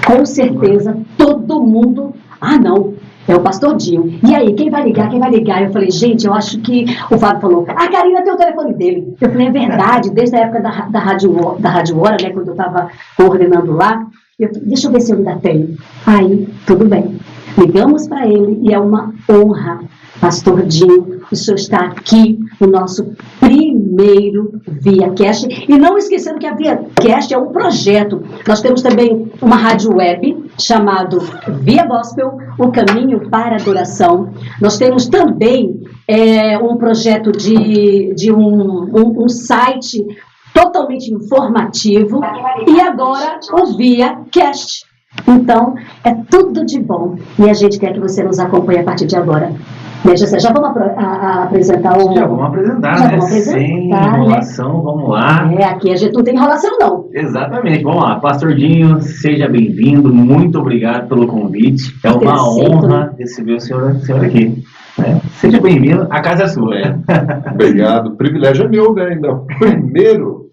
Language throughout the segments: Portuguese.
com certeza todo mundo, não, é o pastor Dinho. E aí, quem vai ligar? Quem vai ligar? Eu falei, gente, eu acho que o Fábio falou, a Karina tem o telefone dele. Eu falei, é verdade, desde a época da Rádio Hora, né, quando eu estava coordenando lá, eu falei, deixa eu ver se eu ainda tenho. Aí, tudo bem. Ligamos para ele e é uma honra, pastor Dinho, o senhor está aqui no nosso primeiro ViaCast. E não esquecendo que a ViaCast é um projeto. Nós temos também uma rádio web chamado Via Gospel, o caminho para a adoração. Nós temos também um projeto de um site totalmente informativo e agora o ViaCast. Então, é tudo de bom. E a gente quer que você nos acompanhe a partir de agora. Já vamos apresentar o... Já vamos apresentar, né? Sem enrolação, vamos lá. Aqui a gente não tem enrolação, não. Exatamente, vamos lá. Pastor Dinho, seja bem-vindo, muito obrigado pelo convite. É uma honra receber o senhor aqui. Né? Seja bem-vindo, a casa é sua. Obrigado, o privilégio é meu, né? Ainda primeiro.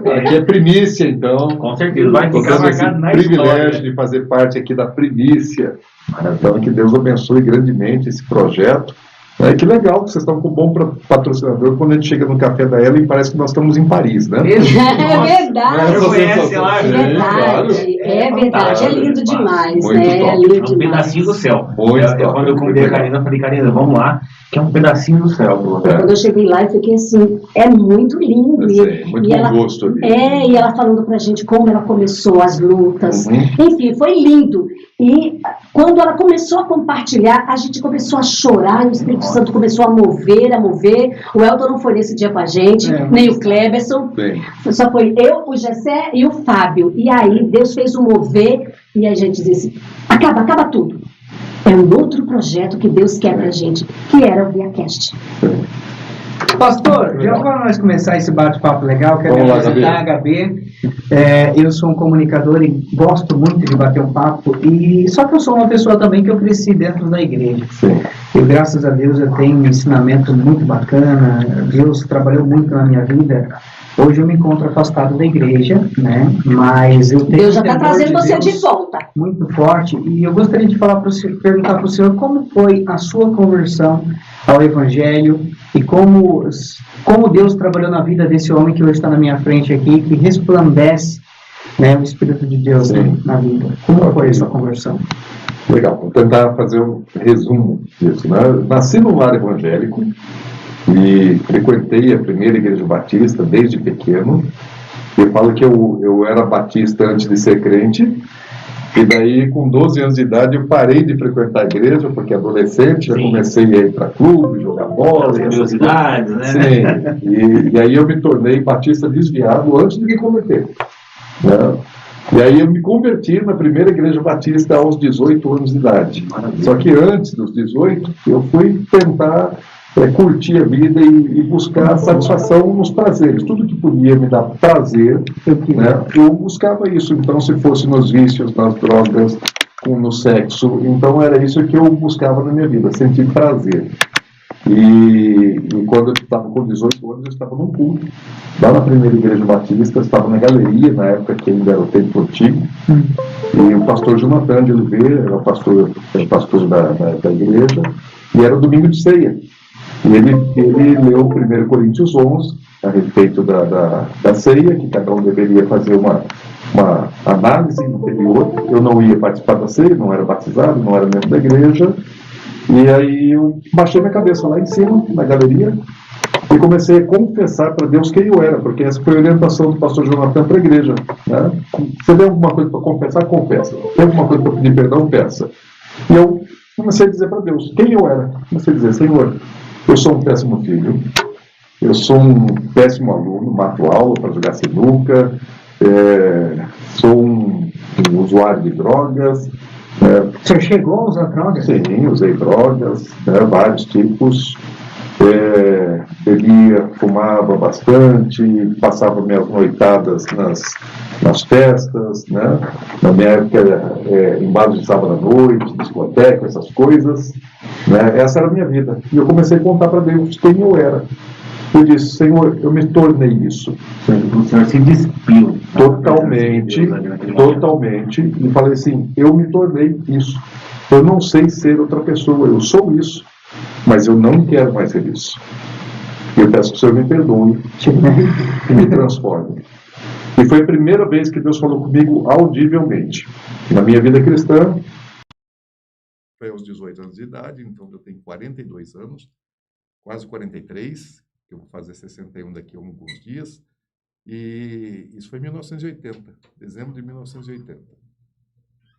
Aqui é primícia, então. Com certeza, vai ficar marcado na privilégio de fazer parte aqui da primícia. Então, que Deus abençoe grandemente esse projeto. Que legal que vocês estão com um bom patrocinador. Quando a gente chega no Café da Ellen, parece que nós estamos em Paris, né? É verdade. É verdade. É lindo demais, muito né? top. É lindo um pedacinho do céu. Quando eu convidei a Karina, eu falei, Karina, vamos lá, que é um pedacinho do céu. Quando eu cheguei lá, eu fiquei assim, é muito lindo. Muito bom gosto ali. E ela falando pra gente como ela começou as lutas. Enfim, foi lindo. E quando ela começou a compartilhar, a gente começou a chorar, e o Espírito Santo começou a mover. O Elton não foi nesse dia com a gente, nem o Cleberson. Só foi eu, o Gessé e o Fábio. E aí Deus fez um mover e a gente disse, acaba tudo. É um outro projeto que Deus quer pra gente, que era o ViaCast. Pastor, já para nós começar esse bate-papo legal, quero me apresentar, HB. Eu sou um comunicador e gosto muito de bater um papo, só que eu sou uma pessoa também que eu cresci dentro da igreja. E graças a Deus eu tenho um ensinamento muito bacana, Deus trabalhou muito na minha vida. Hoje eu me encontro afastado da igreja, né? Mas eu tenho Deus já está trazendo você de volta. Muito forte. E eu gostaria de perguntar para o senhor como foi a sua conversão ao Evangelho e como Deus trabalhou na vida desse homem que hoje está na minha frente aqui, que resplandece, né, o Espírito de Deus na vida. Como foi a sua conversão? Legal, vou tentar fazer um resumo disso, né? Nasci num lar evangélico e frequentei a primeira igreja batista desde pequeno. Eu falo que eu era batista antes de ser crente, e daí com 12 anos de idade eu parei de frequentar a igreja, porque adolescente já comecei a ir para clube, jogar bola, curiosidades, né? Sim, e aí eu me tornei batista desviado antes de me converter, né? E aí eu me converti na primeira igreja batista aos 18 anos de idade. Só que antes dos 18 eu fui tentar curtir a vida e buscar satisfação nos prazeres. Tudo que podia me dar prazer, né, eu buscava isso. Então, se fosse nos vícios, nas drogas, no sexo, então era isso que eu buscava na minha vida, sentir prazer. E quando eu estava com 18 anos, eu estava num culto, lá na primeira igreja batista, estava na galeria, na época que ainda era o templo antigo, e o pastor Jonathan de Oliveira, era o pastor da igreja, e era o domingo de ceia. E ele leu 1 Coríntios 11 a respeito da ceia, que cada um deveria fazer uma análise interior. Eu não ia participar da ceia, não era batizado, não era membro da igreja. E aí eu baixei minha cabeça lá em cima, na galeria, e comecei a confessar para Deus quem eu era, porque essa foi a orientação do pastor Jonathan para a igreja, né? Você tem alguma coisa para confessar? Confessa. Tem alguma coisa para pedir perdão? Peça. E eu comecei a dizer para Deus quem eu era. Comecei a dizer, Senhor, eu sou um péssimo filho, eu sou um péssimo aluno, mato aula para jogar sinuca, sou um usuário de drogas. Você chegou a usar drogas? Sim, usei drogas, vários tipos. Bebia, fumava bastante, passava minhas noitadas nas festas, né? Na minha época, em bares de sábado à noite, discoteca, essas coisas, né? Essa era a minha vida. E eu comecei a contar para Deus quem eu era. Eu disse, Senhor, eu me tornei isso. O senhor se despiu. Totalmente, e falei assim, eu me tornei isso. Eu não sei ser outra pessoa, eu sou isso, mas eu não quero mais ser isso. E eu peço que o Senhor me perdoe e me transforme. E foi a primeira vez que Deus falou comigo audivelmente. Na minha vida cristã, foi aos 18 anos de idade, então eu tenho 42 anos, quase 43, que eu vou fazer 61 daqui a alguns dias. E isso foi em 1980, dezembro de 1980.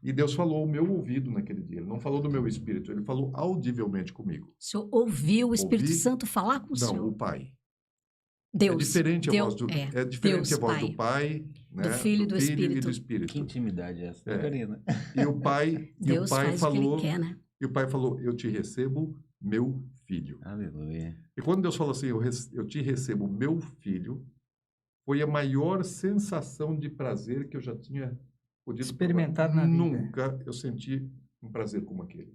E Deus falou ao meu ouvido naquele dia. Ele não falou do meu espírito, ele falou audivelmente comigo. O senhor ouviu o Espírito Santo falar com o senhor? Não, o Pai. Deus. É diferente a voz do, Deus, a voz do Pai, né? Do Filho e do Espírito. E do Espírito. Que intimidade é essa, Karina? E o Pai, Deus faz falou, o que ele quer, né? E o Pai falou, eu te recebo, meu filho. Aleluia. E quando Deus falou assim, eu te recebo, meu filho, foi a maior sensação de prazer que eu já tinha podido experimentar na vida. Nunca eu senti um prazer como aquele.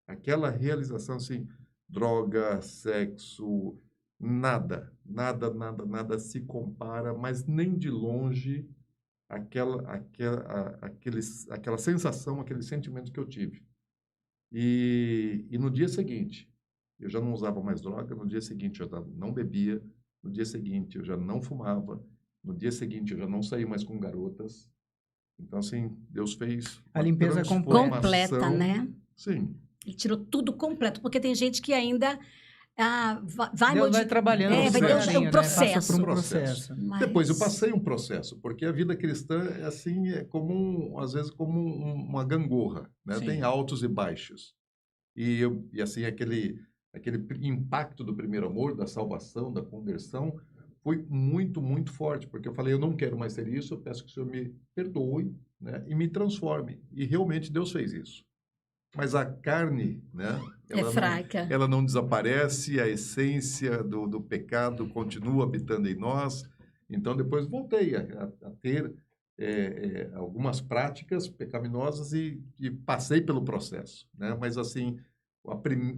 Aquela realização, assim, droga, sexo, nada se compara, mas nem de longe aquela sensação, aquele sentimento que eu tive. E no dia seguinte, eu já não usava mais droga, no dia seguinte eu já não bebia, no dia seguinte eu já não fumava, no dia seguinte eu já não saí mais com garotas. Então, assim, Deus fez a limpeza completa, né? Sim. Ele tirou tudo completo, porque tem gente que ainda vai trabalhando. O processo. Passa por um processo. Mas... Depois eu passei um processo, porque a vida cristã é assim, às vezes como uma gangorra, né? Tem altos e baixos. E assim, aquele impacto do primeiro amor, da salvação, da conversão, foi muito, muito forte, porque eu falei, eu não quero mais ser isso, eu peço que o Senhor me perdoe, né, e me transforme. E realmente Deus fez isso. Mas a carne, né, fraca. Ela não desaparece, a essência do pecado continua habitando em nós. Então, depois voltei a ter algumas práticas pecaminosas e passei pelo processo, né? Mas, assim,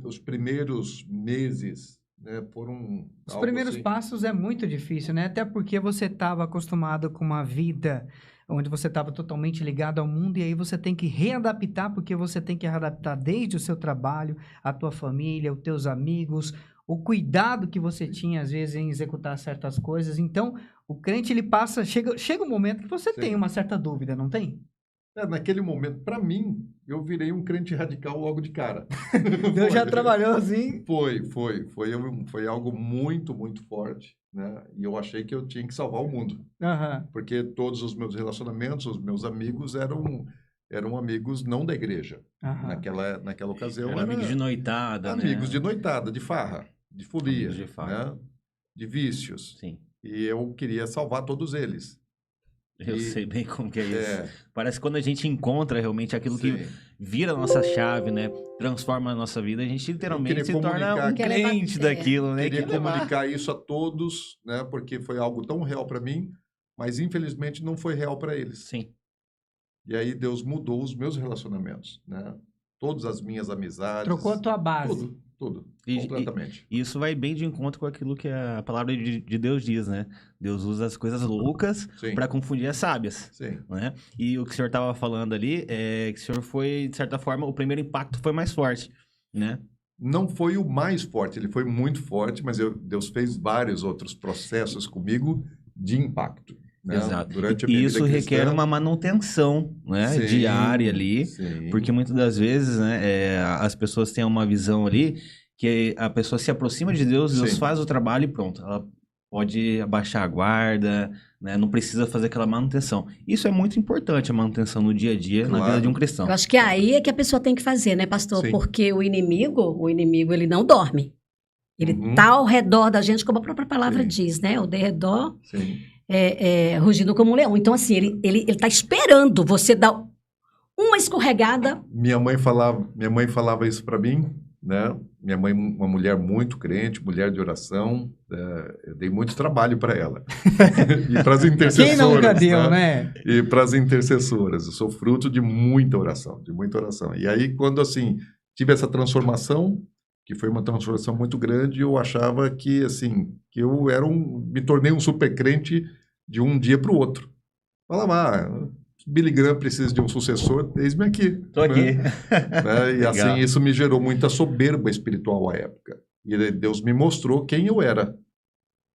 os primeiros meses, né, foram... Os primeiros passos é muito difícil, né? Até porque você estava acostumado com uma vida onde você estava totalmente ligado ao mundo e aí você tem que readaptar, porque você tem que readaptar desde o seu trabalho, a tua família, os teus amigos, o cuidado que você tinha, às vezes, em executar certas coisas. Então, o crente, ele passa... Chega um momento que você tem uma certa dúvida, não tem? Naquele momento, para mim, eu virei um crente radical logo de cara. Deus já trabalhou assim? Foi algo muito, muito forte, né? E eu achei que eu tinha que salvar o mundo. Porque todos os meus relacionamentos, os meus amigos eram amigos não da igreja. Naquela ocasião. Eram amigos de noitada, amigos né? de noitada, de farra, de folia, né? De vícios. Sim. E eu queria salvar todos eles. Eu sei bem como que é isso. Parece que quando a gente encontra realmente aquilo que vira a nossa chave, né? Transforma a nossa vida, a gente literalmente se torna um crente daquilo, né? Queria comunicar isso a todos, né? Porque foi algo tão real para mim, mas infelizmente não foi real para eles. Sim. E aí Deus mudou os meus relacionamentos, né? Todas as minhas amizades. Trocou a tua base. Tudo. Completamente. E isso vai bem de encontro com aquilo que a palavra de Deus diz, né? Deus usa as coisas loucas para confundir as sábias. Sim. Né? E o que o senhor estava falando ali é que o senhor foi, de certa forma, o primeiro impacto foi mais forte, né? Não foi o mais forte, ele foi muito forte, mas Deus fez vários outros processos comigo de impacto. Né? Exato. Durante a e minha isso vida requer cristã, uma manutenção, né, diária ali, porque muitas das vezes, né, as pessoas têm uma visão ali que a pessoa se aproxima de Deus, Deus faz o trabalho e pronto, ela pode abaixar a guarda, né, não precisa fazer aquela manutenção. Isso é muito importante, a manutenção no dia a dia, na vida de um cristão. Eu acho que aí é que a pessoa tem que fazer, né, pastor? Sim. Porque o inimigo, ele não dorme. Ele tá ao redor da gente, como a própria palavra diz, né? O derredor... Sim. Rugindo como um leão. Então, assim, ele tá esperando você dar uma escorregada. Minha mãe falava isso para mim, né? Minha mãe, uma mulher muito crente, mulher de oração, eu dei muito trabalho para ela. E para as intercessoras. Quem nunca deu, né? E para as intercessoras. Eu sou fruto de muita oração, de muita oração. E aí, quando, assim, tive essa transformação, que foi uma transformação muito grande. Eu achava que, assim, que eu me tornei um super crente de um dia para o outro. Falava, Billy Graham precisa de um sucessor, eis-me aqui. Tô aqui. Né? E assim, isso me gerou muita soberba espiritual à época. E Deus me mostrou quem eu era.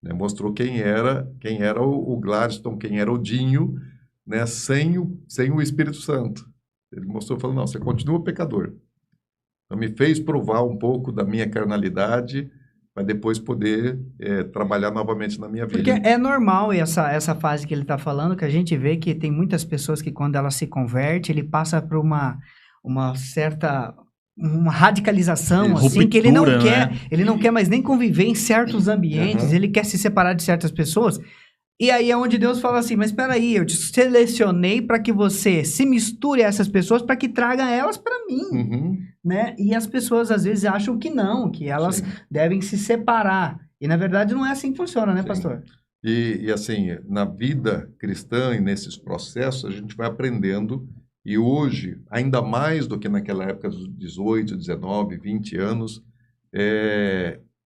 Né? Mostrou quem era o Gladstone, quem era o Dinho, né? sem o Espírito Santo. Ele mostrou, falou, não, você continua pecador. Então, me fez provar um pouco da minha carnalidade, para depois poder trabalhar novamente na minha vida. Porque é normal essa fase que ele está falando, que a gente vê que tem muitas pessoas que quando ela se converte, ele passa por uma certa... uma radicalização, assim, ruptura, que ele não quer, né? ele não quer mais nem conviver em certos ambientes, ele quer se separar de certas pessoas. E aí é onde Deus fala assim, mas espera aí, eu te selecionei para que você se misture a essas pessoas para que traga elas para mim, né? E as pessoas às vezes acham que não, que elas devem se separar. E na verdade não é assim que funciona, né, pastor? E assim, na vida cristã e nesses processos, a gente vai aprendendo. E hoje, ainda mais do que naquela época dos 18, 19, 20 anos,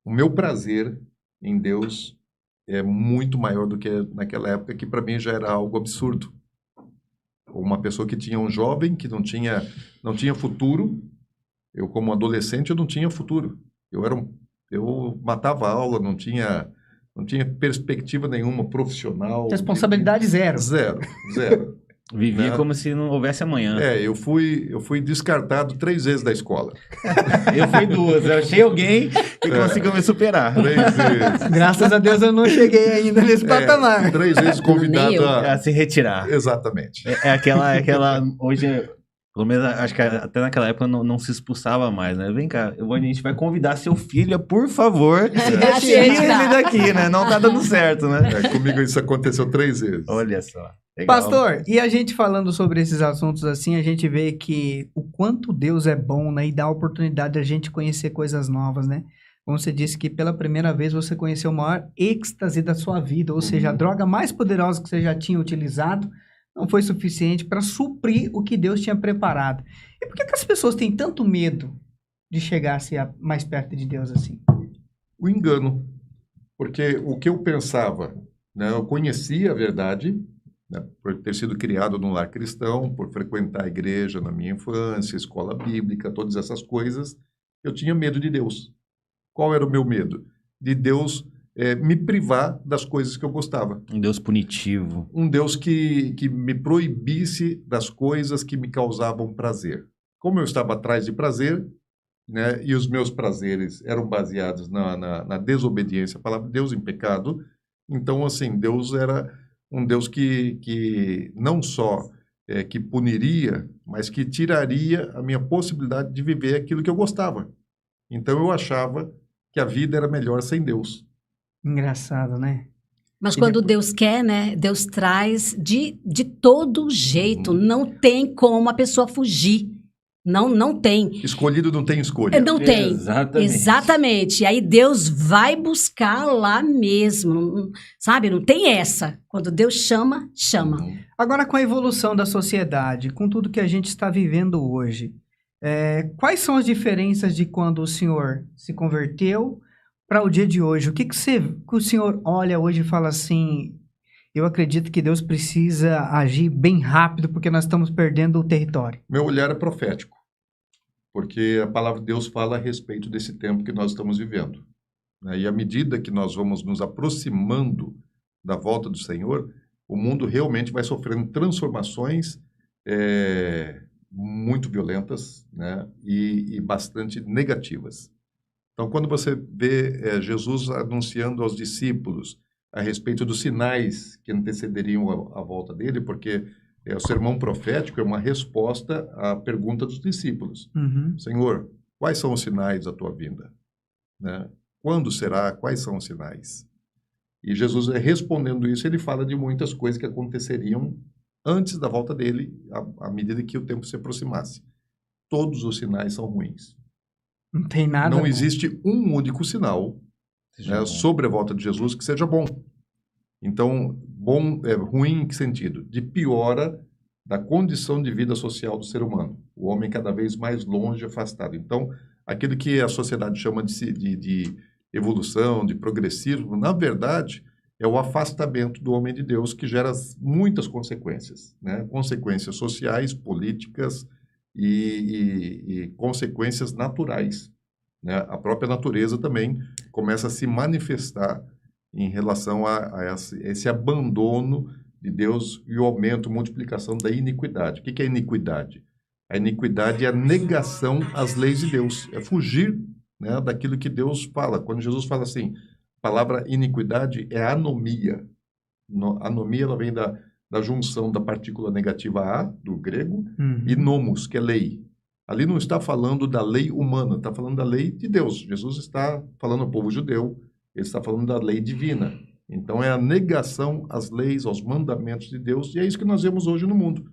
o meu prazer em Deus é muito maior do que naquela época, que para mim já era algo absurdo. Uma pessoa que tinha um jovem que não tinha futuro, eu como adolescente eu não tinha futuro. Eu matava a aula, não tinha perspectiva nenhuma profissional. Responsabilidade zero. Zero. Vivia como se não houvesse amanhã. Eu fui descartado 3 vezes da escola. Eu fui 2. Eu achei alguém que conseguiu me superar. 3 vezes. Graças a Deus eu não cheguei ainda nesse patamar. 3 vezes convidado a se retirar. Exatamente. É aquela hoje, pelo menos acho que até naquela época não se expulsava mais, né? Vem cá, a gente vai convidar seu filho, por favor, tire ele daqui, né? Não tá dando certo, né? Comigo isso aconteceu 3 vezes. Olha só. Legal. Pastor, e a gente falando sobre esses assuntos assim, a gente vê que o quanto Deus é bom, né? E dá a oportunidade de a gente conhecer coisas novas, né? Como você disse que pela primeira vez você conheceu o maior êxtase da sua vida, ou seja, a droga mais poderosa que você já tinha utilizado não foi suficiente para suprir o que Deus tinha preparado. E por que as pessoas têm tanto medo de chegar-se mais perto de Deus assim? O engano. Porque o que eu pensava, né? Eu conhecia a verdade, né, por ter sido criado num lar cristão, por frequentar a igreja na minha infância, escola bíblica, todas essas coisas, eu tinha medo de Deus. Qual era o meu medo? De Deus me privar das coisas que eu gostava. Um Deus punitivo. Um Deus que me proibisse das coisas que me causavam prazer. Como eu estava atrás de prazer, né, e os meus prazeres eram baseados na desobediência à palavra de Deus, em pecado, então, assim, Deus era um Deus que não só que puniria, mas que tiraria a minha possibilidade de viver aquilo que eu gostava. Então, eu achava que a vida era melhor sem Deus. Engraçado, né? Mas quando Deus quer, né? Deus traz de todo jeito. Não tem como a pessoa fugir. Não tem. Escolhido não tem escolha. Não tem. Exatamente. E aí Deus vai buscar lá mesmo. Sabe? Não tem essa. Quando Deus chama, chama. Agora, com a evolução da sociedade, com tudo que a gente está vivendo hoje, quais são as diferenças de quando o senhor se converteu para o dia de hoje? O que o senhor olha hoje e fala assim, eu acredito que Deus precisa agir bem rápido porque nós estamos perdendo o território? Meu olhar é profético, porque a palavra de Deus fala a respeito desse tempo que nós estamos vivendo. E à medida que nós vamos nos aproximando da volta do Senhor, o mundo realmente vai sofrendo transformações muito violentas, né, e bastante negativas. Então, quando você vê Jesus anunciando aos discípulos a respeito dos sinais que antecederiam a volta dele, porque o sermão profético é uma resposta à pergunta dos discípulos. Senhor, quais são os sinais da tua vinda? Né? Quando será? Quais são os sinais? E Jesus, respondendo isso, ele fala de muitas coisas que aconteceriam antes da volta dele, à medida que o tempo se aproximasse. Todos os sinais são ruins. Não tem nada. Não existe um único sinal, né, sobre a volta de Jesus que seja bom. Então, ruim em que sentido? De piora da condição de vida social do ser humano. O homem cada vez mais longe, afastado. Então, aquilo que a sociedade chama de evolução, de progressismo, na verdade, é o afastamento do homem de Deus que gera muitas consequências, né? Consequências sociais, políticas e consequências naturais, né? A própria natureza também começa a se manifestar em relação a esse abandono de Deus e o aumento, multiplicação da iniquidade. O que é iniquidade? A iniquidade é a negação às leis de Deus, é fugir, né, daquilo que Deus fala. Quando Jesus fala assim, a palavra iniquidade é anomia. Anomia ela vem da junção da partícula negativa a, do grego, e nomos, que é lei. Ali não está falando da lei humana, está falando da lei de Deus. Jesus está falando ao povo judeu, ele está falando da lei divina. Então é a negação às leis, aos mandamentos de Deus, e é isso que nós vemos hoje no mundo.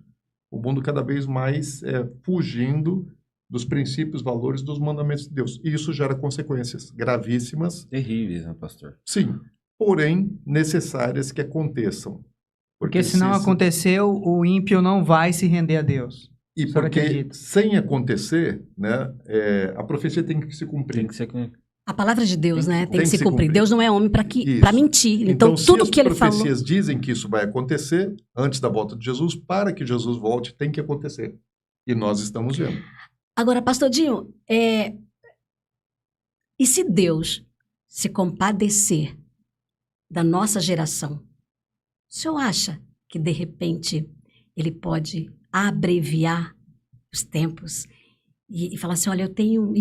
O mundo cada vez mais fugindo dos princípios, valores, dos mandamentos de Deus. E isso gera consequências gravíssimas. Terríveis, né, pastor? Sim, porém necessárias que aconteçam. Porque se não aconteceu, o ímpio não vai se render a Deus. E porque sem acontecer, né, a profecia tem que se cumprir. Tem que ser... A palavra de Deus, né? Tem que se cumprir. Deus não é homem para mentir. Então tudo que ele falou... as profecias dizem que isso vai acontecer antes da volta de Jesus, para que Jesus volte, tem que acontecer. E nós estamos vendo. Agora, pastor Dinho, e se Deus se compadecer da nossa geração, o senhor acha que, de repente, ele pode abreviar os tempos e falar assim, olha, eu tenho...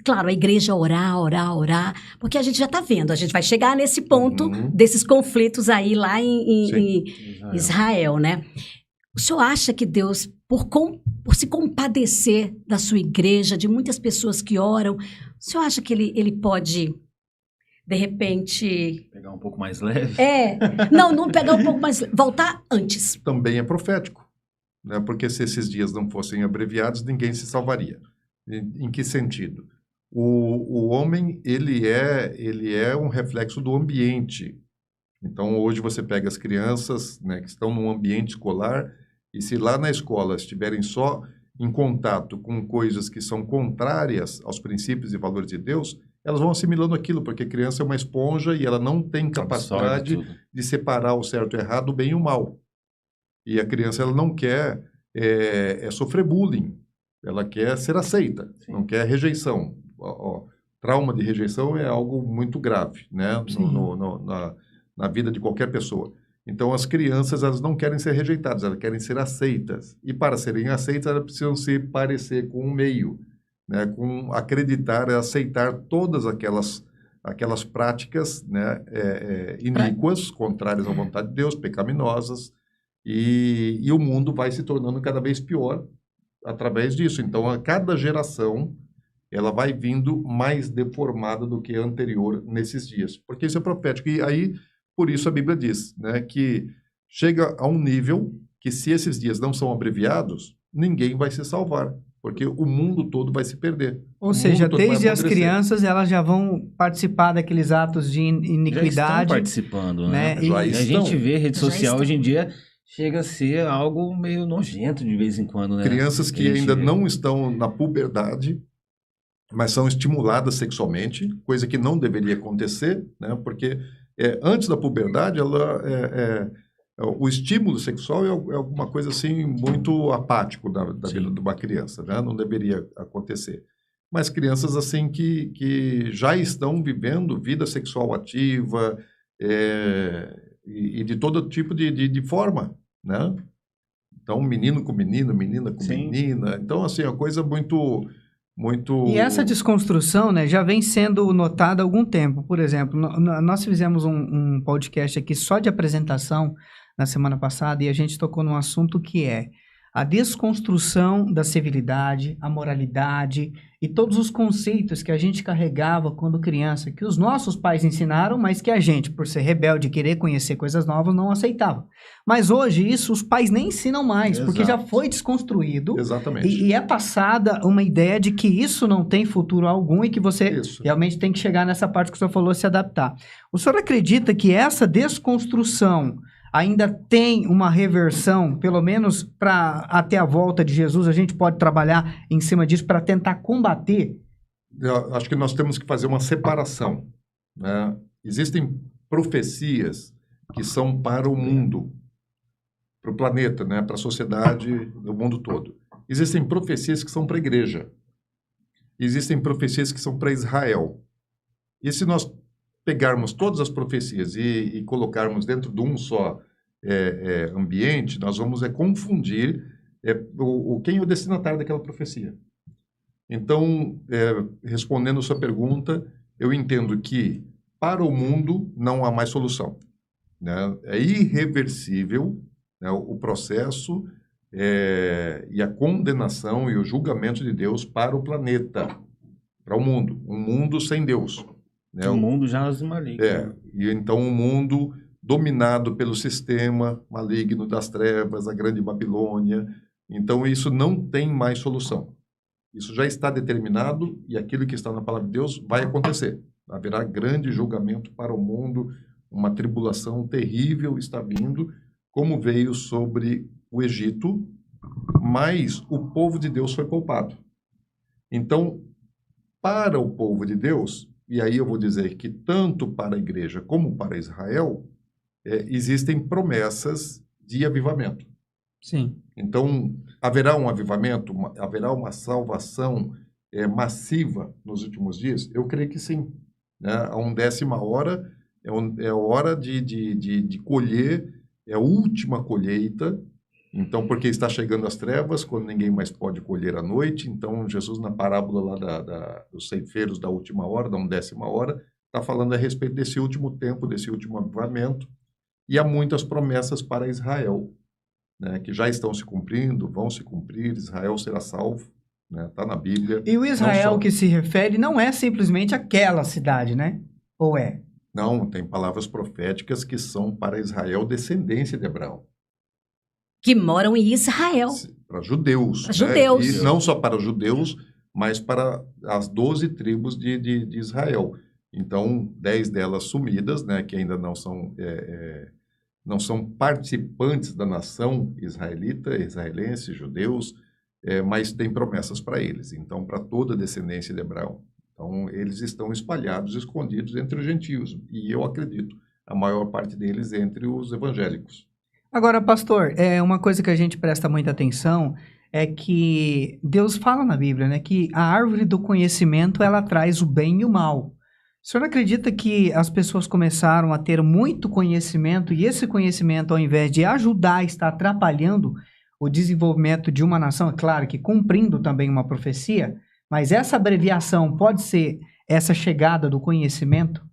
claro, a igreja orar, porque a gente já está vendo, a gente vai chegar nesse ponto desses conflitos aí lá em Israel, né? O senhor acha que Deus, por se compadecer da sua igreja, de muitas pessoas que oram, o senhor acha que ele pode, de repente... Pegar um pouco mais leve? Não pegar um pouco mais leve, voltar antes. Também é profético. Né? Porque se esses dias não fossem abreviados, ninguém se salvaria. Em que sentido? O homem, ele é um reflexo do ambiente. Então, hoje você pega as crianças, né, que estão num ambiente escolar, e se lá na escola estiverem só em contato com coisas que são contrárias aos princípios e valores de Deus, elas vão assimilando aquilo, porque a criança é uma esponja e ela não tem capacidade de separar o certo e o errado, o bem e o mal. E a criança ela não quer sofrer bullying, ela quer ser aceita, não quer rejeição. Trauma de rejeição é algo muito grave, né? Na vida de qualquer pessoa. Então, as crianças elas não querem ser rejeitadas, elas querem ser aceitas. E para serem aceitas, elas precisam se parecer com o meio, né? Com acreditar, aceitar todas aquelas práticas, né? Iníquas, contrárias à vontade de Deus, pecaminosas. E o mundo vai se tornando cada vez pior através disso. Então, a cada geração, ela vai vindo mais deformada do que a anterior nesses dias. Porque isso é profético. E aí, por isso a Bíblia diz, né, que chega a um nível que se esses dias não são abreviados, ninguém vai se salvar. Porque o mundo todo vai se perder. Ou seja, desde as crianças, elas já vão participar daqueles atos de iniquidade. Já estão participando, né? E a gente vê rede social hoje em dia... Chega a ser algo meio nojento de vez em quando, né? Crianças que ainda não estão na puberdade, mas são estimuladas sexualmente, coisa que não deveria acontecer, né? Porque antes da puberdade, o estímulo sexual é alguma coisa assim muito apático da vida de uma criança, né? Não deveria acontecer. Mas crianças assim que já estão vivendo vida sexual ativa e de todo tipo de forma, né? Então, menino com menino, menina com menina. Então, assim, é uma coisa muito... E essa desconstrução, né, já vem sendo notada há algum tempo. Por exemplo, nós fizemos um podcast aqui só de apresentação na semana passada e a gente tocou num assunto que é a desconstrução da civilidade, a moralidade e todos os conceitos que a gente carregava quando criança, que os nossos pais ensinaram, mas que a gente, por ser rebelde e querer conhecer coisas novas, não aceitava. Mas hoje isso os pais nem ensinam mais, porque já foi desconstruído. Exatamente. E é passada uma ideia de que isso não tem futuro algum e que você realmente tem que chegar nessa parte que o senhor falou, se adaptar. O senhor acredita que essa desconstrução ainda tem uma reversão, pelo menos para até a volta de Jesus, a gente pode trabalhar em cima disso para tentar combater eu acho que nós temos que fazer uma separação, né? Existem profecias que são para o mundo, para o planeta, né? Para a sociedade do mundo todo. Existem profecias que são para a igreja. Existem profecias que são para Israel. E se nós pegarmos todas as profecias e colocarmos dentro de um só ambiente, nós vamos confundir quem é o destinatário daquela profecia. Então, respondendo a sua pergunta, eu entendo que para o mundo não há mais solução, né? É irreversível, né, o processo e a condenação e o julgamento de Deus para o planeta, para o mundo. Um mundo sem Deus. Né? O mundo já é maligno. E então um mundo dominado pelo sistema maligno das trevas, a grande Babilônia. Então isso não tem mais solução. Isso já está determinado e aquilo que está na palavra de Deus vai acontecer. Haverá grande julgamento para o mundo, uma tribulação terrível está vindo, como veio sobre o Egito, mas o povo de Deus foi poupado. Então, para o povo de Deus, e aí eu vou dizer que tanto para a igreja como para Israel, existem promessas de avivamento. Sim. Então, haverá um avivamento, haverá uma salvação massiva nos últimos dias? Eu creio que sim. Né? A 1ª hora é a hora de colher, é a última colheita. Então, porque está chegando as trevas, quando ninguém mais pode colher à noite. Então, Jesus, na parábola lá dos ceifeiros da última hora, da 1ª hora, está falando a respeito desse último tempo, desse último avivamento. E há muitas promessas para Israel, né, que já estão se cumprindo, vão se cumprir, Israel será salvo, né, está na Bíblia. E o Israel que se refere não é simplesmente aquela cidade, né? Ou é? Não, tem palavras proféticas que são para Israel, descendência de Abraão. Que moram em Israel. Para judeus. Para judeus. E não só para judeus, mas para as 12 tribos de Israel. Então, 10 delas sumidas, né, que ainda não são participantes da nação israelense, judeus, mas tem promessas para eles. Então, para toda a descendência de Abraão. Então, eles estão espalhados, escondidos entre os gentios. E eu acredito, a maior parte deles entre os evangélicos. Agora, pastor, uma coisa que a gente presta muita atenção é que Deus fala na Bíblia, né, que a árvore do conhecimento, ela traz o bem e o mal. O senhor acredita que as pessoas começaram a ter muito conhecimento e esse conhecimento, ao invés de ajudar, está atrapalhando o desenvolvimento de uma nação? É claro que cumprindo também uma profecia, mas essa abreviação pode ser essa chegada do conhecimento?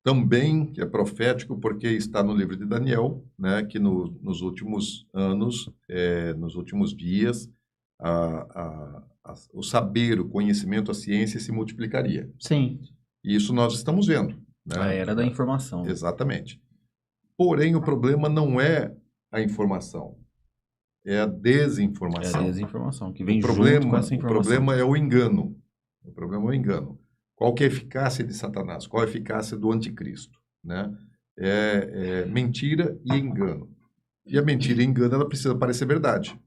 Também é profético porque está no livro de Daniel, né, que nos últimos anos, nos últimos dias, o saber, o conhecimento, a ciência se multiplicaria. Sim. E isso nós estamos vendo. Né? A era da informação. Exatamente. Porém, o problema não é a informação, é a desinformação. É a desinformação, que vem junto com essa informação. O problema é o engano. O problema é o engano. Qual que é a eficácia de Satanás? Qual a eficácia do anticristo? Né? Mentira e engano. E a mentira e engano, ela precisa parecer verdade.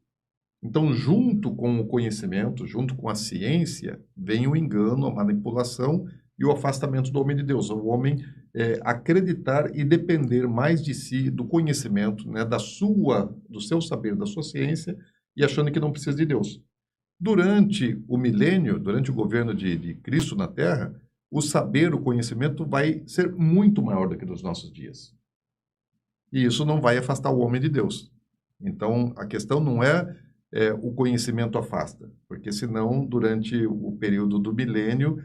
Então, junto com o conhecimento, junto com a ciência, vem o engano, a manipulação e o afastamento do homem de Deus. O homem acreditar e depender mais de si, do conhecimento, né, do seu saber, da sua ciência, e achando que não precisa de Deus. Durante o milênio, durante o governo de Cristo na Terra, o saber, o conhecimento vai ser muito maior do que nos nossos dias. E isso não vai afastar o homem de Deus. Então, a questão não é o conhecimento afasta, porque senão, durante o período do milênio,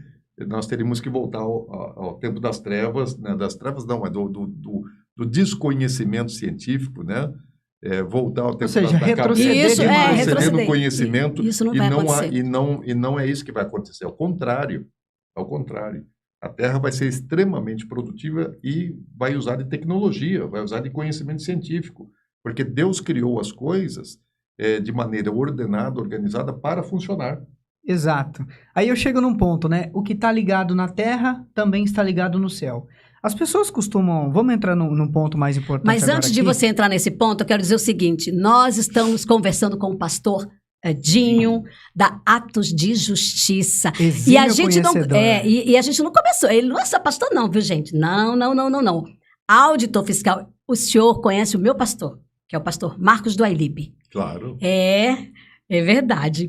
nós teríamos que voltar ao tempo das trevas, né? Das trevas não, mas do desconhecimento científico, né? Voltar ao tempo da retroceder no conhecimento. Isso não vai acontecer. E não é isso que vai acontecer. Ao contrário. A Terra vai ser extremamente produtiva e vai usar de tecnologia, vai usar de conhecimento científico, porque Deus criou as coisas de maneira ordenada, organizada para funcionar. Exato. Aí eu chego num ponto, né? O que está ligado na Terra também está ligado no céu. As pessoas costumam... Vamos entrar num ponto mais importante. Mas antes de você entrar nesse ponto, eu quero dizer o seguinte. Nós estamos conversando com o pastor Dinho, da Atos de Justiça. Exímio E a gente não, conhecedor. e a gente não começou. Ele não é só pastor, não, viu, gente? Não. Auditor fiscal. O senhor conhece o meu pastor, que é o pastor Marcos do Ailib. Claro. É verdade.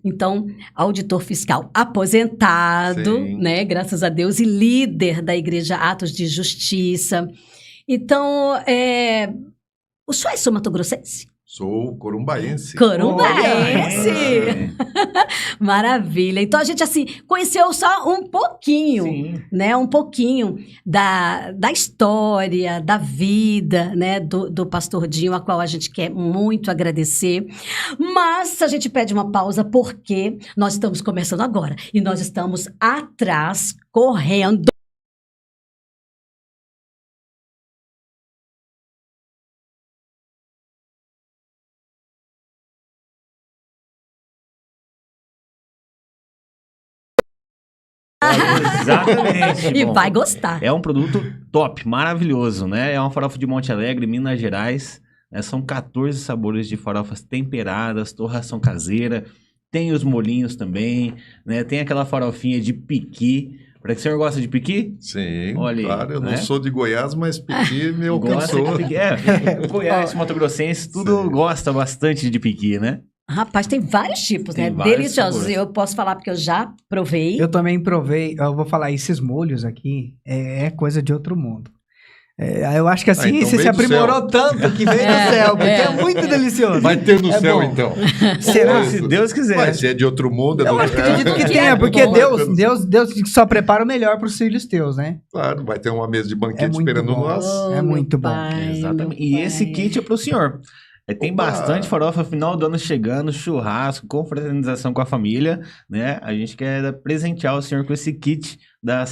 Então, auditor fiscal aposentado, Sim. né? Graças a Deus, e líder da Igreja Atos de Justiça. Então, o senhor é sul-mato-grossense? Sou corumbaense. Corumbaense! Maravilha. Então, a gente, assim, conheceu só um pouquinho, Sim. né? Um pouquinho da história, da vida, né? Do pastor Dinho, a qual a gente quer muito agradecer. Mas a gente pede uma pausa porque nós estamos começando agora. E nós estamos atrás, correndo. Exatamente. E Bom, vai gostar. é um produto top, maravilhoso, né? É uma farofa de Monte Alegre, Minas Gerais. Né? São 14 sabores de farofas temperadas, torração caseira. Tem os molhinhos também, né? Tem aquela farofinha de piqui. Para que o senhor gosta de piqui? Sim, Olha aí, claro. Eu né? não sou de Goiás, mas piqui me Gosta alcançou. de piqui? Goiás, Mato Grossense, tudo Sim. gosta bastante de piqui, né? Rapaz, tem vários tipos, Tem né? vários Deliciosos. sabores. Eu posso falar porque eu já provei. Eu também provei, eu vou falar, esses molhos aqui é coisa de outro mundo. Eu acho que assim então você se veio do aprimorou céu. tanto que veio do céu, porque é muito delicioso. Vai ter no É céu, bom. então. Será? Se Deus quiser. Mas se é de outro mundo... Eu não- acredito que tenha, porque Deus só prepara o melhor para os filhos teus, né? Claro, vai ter uma mesa de banquete É muito esperando bom. nós. Oh, É meu muito bom. pai, Exatamente. meu E esse pai. kit é pro senhor. Tem Opa! bastante farofa, final do ano chegando, churrasco, confraternização com a família, né? A gente quer presentear o senhor com esse kit da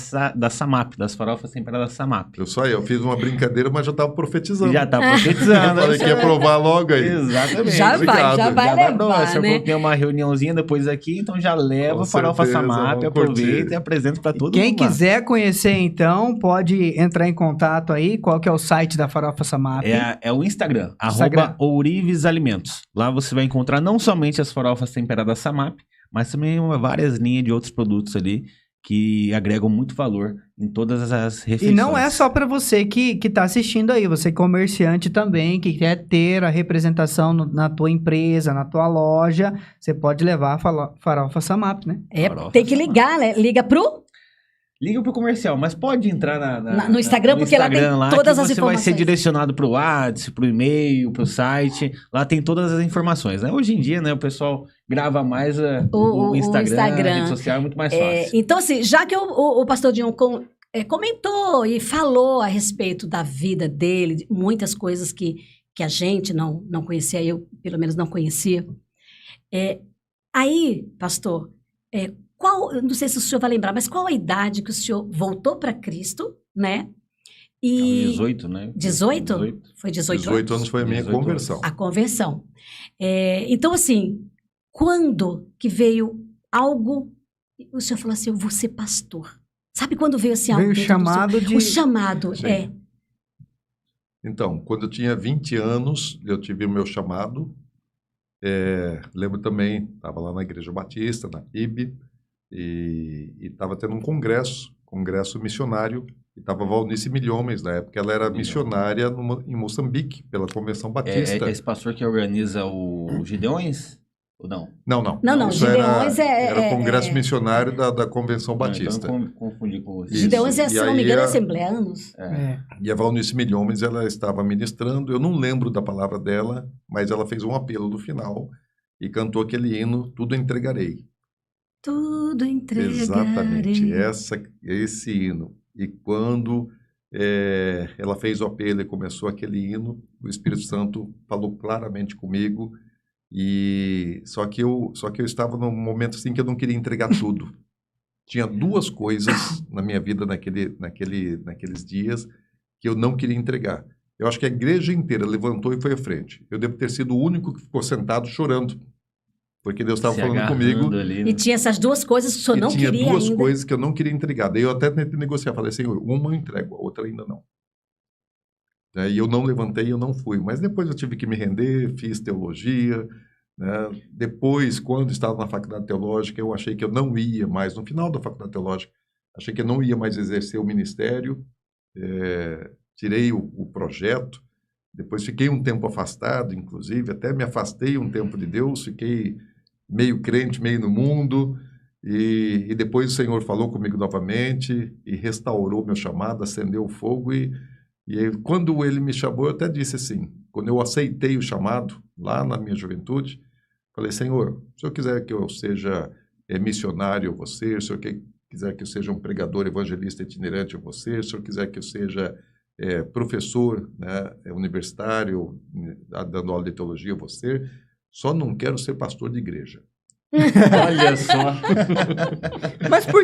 Samap, das farofas temperadas Samap. Eu fiz uma brincadeira, mas já estava profetizando. Já tá Eu profetizando. falei que ia provar logo aí. Exatamente. Já Obrigado. já vai Já vai provar. O levar, senhor né? falou que tem uma reuniãozinha depois aqui, então já leva Com a farofa certeza, Samap, vamos aproveita curtir. e apresenta pra todo Quem mundo lá. quiser conhecer, então, pode entrar em contato aí. Qual que é o site da Farofa Samap? É o Instagram, Instagram. @ourives alimentos. Lá você vai encontrar não somente as farofas temperadas Samap, mas também várias linhas de outros produtos ali que agregam muito valor em todas as E refeições. não é só para você que tá assistindo aí, você comerciante também, que quer ter a representação na tua empresa, na tua loja, você pode levar a Farofa Samap, né? Farofa Tem que Samap. ligar, né? Liga pro... Liga pro comercial, mas pode entrar No Instagram, porque lá tem todas que as você vai ser informações. direcionado pro WhatsApp, pro e-mail, pro site. Lá tem todas as informações, né? Hoje em dia, né, o pessoal grava mais o Instagram, a rede social é muito mais fácil. Então, assim, já que o pastor Dinho comentou e falou a respeito da vida dele, de muitas coisas que a gente não conhecia, eu pelo menos não conhecia. Aí, pastor, não sei se o senhor vai lembrar, mas qual a idade que o senhor voltou para Cristo, né? E 18, né? 18? Foi 18 18 anos foi a minha 18 conversão. a conversão. Então, assim, quando que veio algo, o senhor falou assim, eu vou ser pastor. Sabe quando veio assim algo Veio o dentro do senhor? chamado de... O chamado, Sim. Então, quando eu tinha 20 anos, eu tive o meu chamado. Lembro também, estava lá na Igreja Batista, na IB, e estava tendo um congresso missionário, e estava Valnice Milhomens, na época ela era missionária em Moçambique, pela Convenção Batista. É esse pastor que organiza o Gideões? Ou não? Não. Não, Isso Gideões era o congresso missionário da Convenção Não, Batista. então eu confundi com você. Isso. Gideões, se E não me aí engano, é a- assembleanos. E a Valnice Milhomens, ela estava ministrando, eu não lembro da palavra dela, mas ela fez um apelo no final e cantou aquele hino, Tudo Entregarei. Tudo entregarei. Exatamente, esse hino. E quando ela fez o apelo e começou aquele hino, o Espírito Santo falou claramente comigo, e só que eu estava num momento assim que eu não queria entregar tudo. Tinha duas coisas na minha vida naqueles dias que eu não queria entregar. Eu acho que a igreja inteira levantou e foi à frente. Eu devo ter sido o único que ficou sentado chorando, porque Deus estava Se falando agarrando comigo. ali, né? E tinha essas duas coisas que o senhor E não tinha queria duas ainda. coisas que eu não queria entregar. Daí eu até tentei negociar. Falei, Senhor, uma eu entrego, a outra ainda não. E eu não levantei, eu não fui. Mas depois eu tive que me render, fiz teologia, né? Depois, quando estava na faculdade teológica, eu achei que eu não ia mais, no final da faculdade teológica, achei que eu não ia mais exercer o ministério, tirei o projeto, depois fiquei um tempo afastado, inclusive, até me afastei um tempo de Deus, fiquei meio crente, meio no mundo, e depois o Senhor falou comigo novamente e restaurou meu chamado, acendeu o fogo e aí, quando ele me chamou, eu até disse assim, quando eu aceitei o chamado, lá na minha juventude, falei, Senhor, se o Senhor quiser que eu seja missionário, eu vou ser, se o Senhor quiser que eu seja um pregador evangelista itinerante, eu vou ser, se o Senhor quiser que eu seja professor, né, universitário, dando aula de teologia, eu vou ser, só não quero ser pastor de igreja. Olha só. Mas por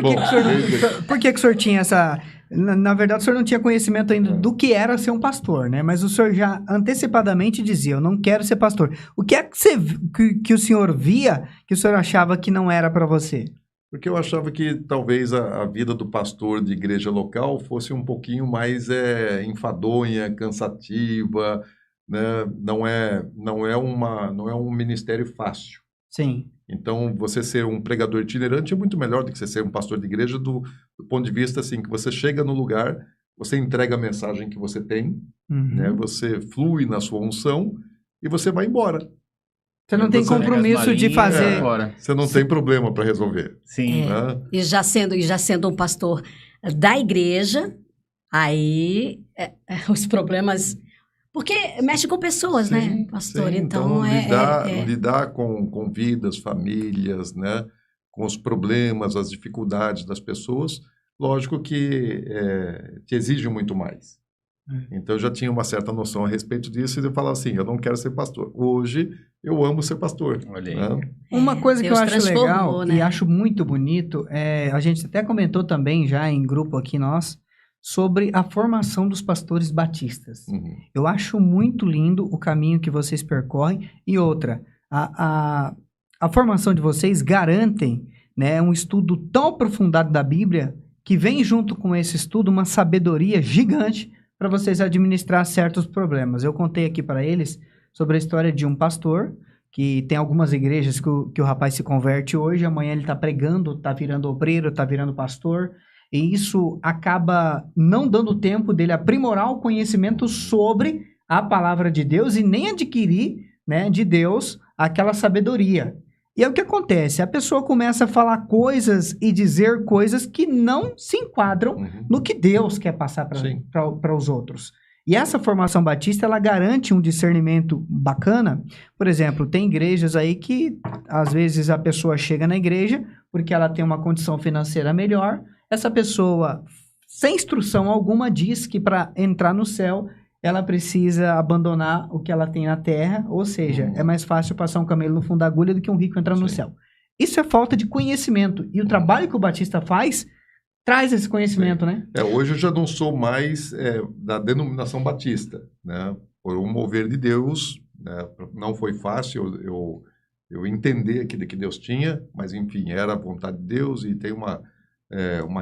que o senhor tinha essa... Na verdade, o senhor não tinha conhecimento ainda do que era ser um pastor, né? Mas o senhor já antecipadamente dizia, eu não quero ser pastor. O que é que o senhor via que o senhor achava que não era para você? Porque eu achava que talvez a vida do pastor de igreja local fosse um pouquinho mais enfadonha, cansativa, né? Não é um ministério fácil. Sim. Então, você ser um pregador itinerante é muito melhor do que você ser um pastor de igreja do ponto de vista, assim, que você chega no lugar, você entrega a mensagem que você tem, né? Você flui na sua unção e você vai embora. Você não tem compromisso de fazer... Você não tem problema para resolver. Sim. Né? E já sendo um pastor da igreja, aí os problemas... Porque mexe com pessoas, sim, né, pastor? Sim. Então lidar com vidas, famílias, né? Com os problemas, as dificuldades das pessoas, lógico que te exige muito mais. Então, eu já tinha uma certa noção a respeito disso e eu falava assim, eu não quero ser pastor. Hoje, eu amo ser pastor. Olha aí. Né? Uma coisa que eu acho legal, né? E acho muito bonito, a gente até comentou também já em grupo aqui nós, sobre a formação dos pastores batistas. Eu acho muito lindo o caminho que vocês percorrem. E outra, a formação de vocês garantem, né, um estudo tão aprofundado da Bíblia que vem junto com esse estudo uma sabedoria gigante para vocês administrar certos problemas. Eu contei aqui para eles sobre a história de um pastor que tem algumas igrejas que o rapaz se converte hoje, amanhã ele está pregando, está virando obreiro, está virando pastor. E isso acaba não dando tempo dele aprimorar o conhecimento sobre a palavra de Deus e nem adquirir, né, de Deus aquela sabedoria. E é o que acontece, a pessoa começa a falar coisas e dizer coisas que não se enquadram no que Deus quer passar para os outros. E essa formação batista, ela garante um discernimento bacana. Por exemplo, tem igrejas aí que, às vezes, a pessoa chega na igreja porque ela tem uma condição financeira melhor. Essa pessoa, sem instrução alguma, diz que para entrar no céu, ela precisa abandonar o que ela tem na terra, ou seja, é mais fácil passar um camelo no fundo da agulha do que um rico entrar no céu. Isso é falta de conhecimento. E o trabalho que o Batista faz traz esse conhecimento, né? Hoje eu já não sou mais da denominação batista, né? Por um mover de Deus, né? Não foi fácil eu entender aquilo que Deus tinha, mas enfim, era a vontade de Deus e tem uma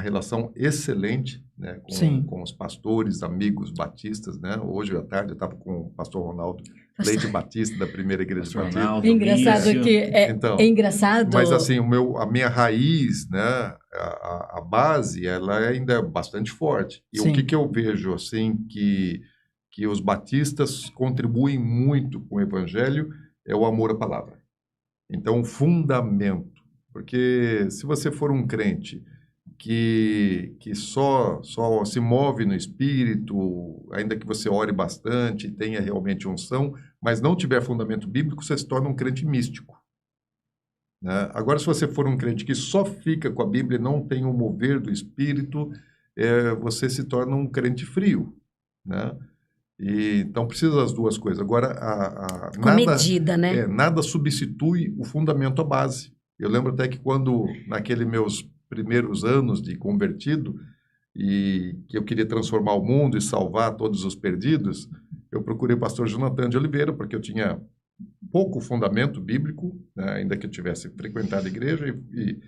relação excelente, né, com os pastores, amigos batistas, né? Hoje à tarde eu estava com o pastor Ronaldo Leite Batista, da primeira igreja batista. É engraçado que é engraçado. Mas assim, a minha raiz, né, a base, ela ainda é bastante forte. E o que eu vejo, assim, que os batistas contribuem muito com o evangelho é o amor à palavra. Então, o fundamento. Porque se você for um crente que só se move no espírito, ainda que você ore bastante, tenha realmente unção, mas não tiver fundamento bíblico, você se torna um crente místico. Né? Agora, se você for um crente que só fica com a Bíblia e não tem o mover do espírito, você se torna um crente frio. Né? Então, precisa das duas coisas. Agora, medida, né? Nada substitui o fundamento, a base. Eu lembro até que quando, naqueles meus primeiros anos de convertido, e que eu queria transformar o mundo e salvar todos os perdidos, eu procurei o pastor Jonathan de Oliveira, porque eu tinha pouco fundamento bíblico, né, ainda que eu tivesse frequentado a igreja e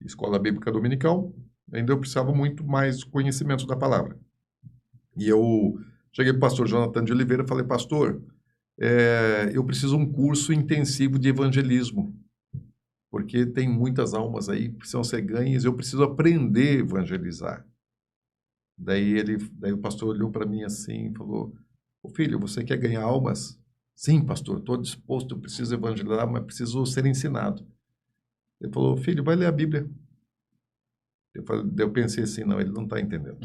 escola bíblica dominical, ainda eu precisava muito mais conhecimento da palavra. E eu cheguei para o pastor Jonathan de Oliveira e falei, pastor, eu preciso um curso intensivo de evangelismo, porque tem muitas almas aí que precisam ser ganhas, eu preciso aprender a evangelizar. Daí o pastor olhou para mim assim e falou, ô filho, você quer ganhar almas? Sim, pastor, estou disposto, eu preciso evangelizar, mas preciso ser ensinado. Ele falou, filho, vai ler a Bíblia. Eu pensei assim, não, ele não está entendendo.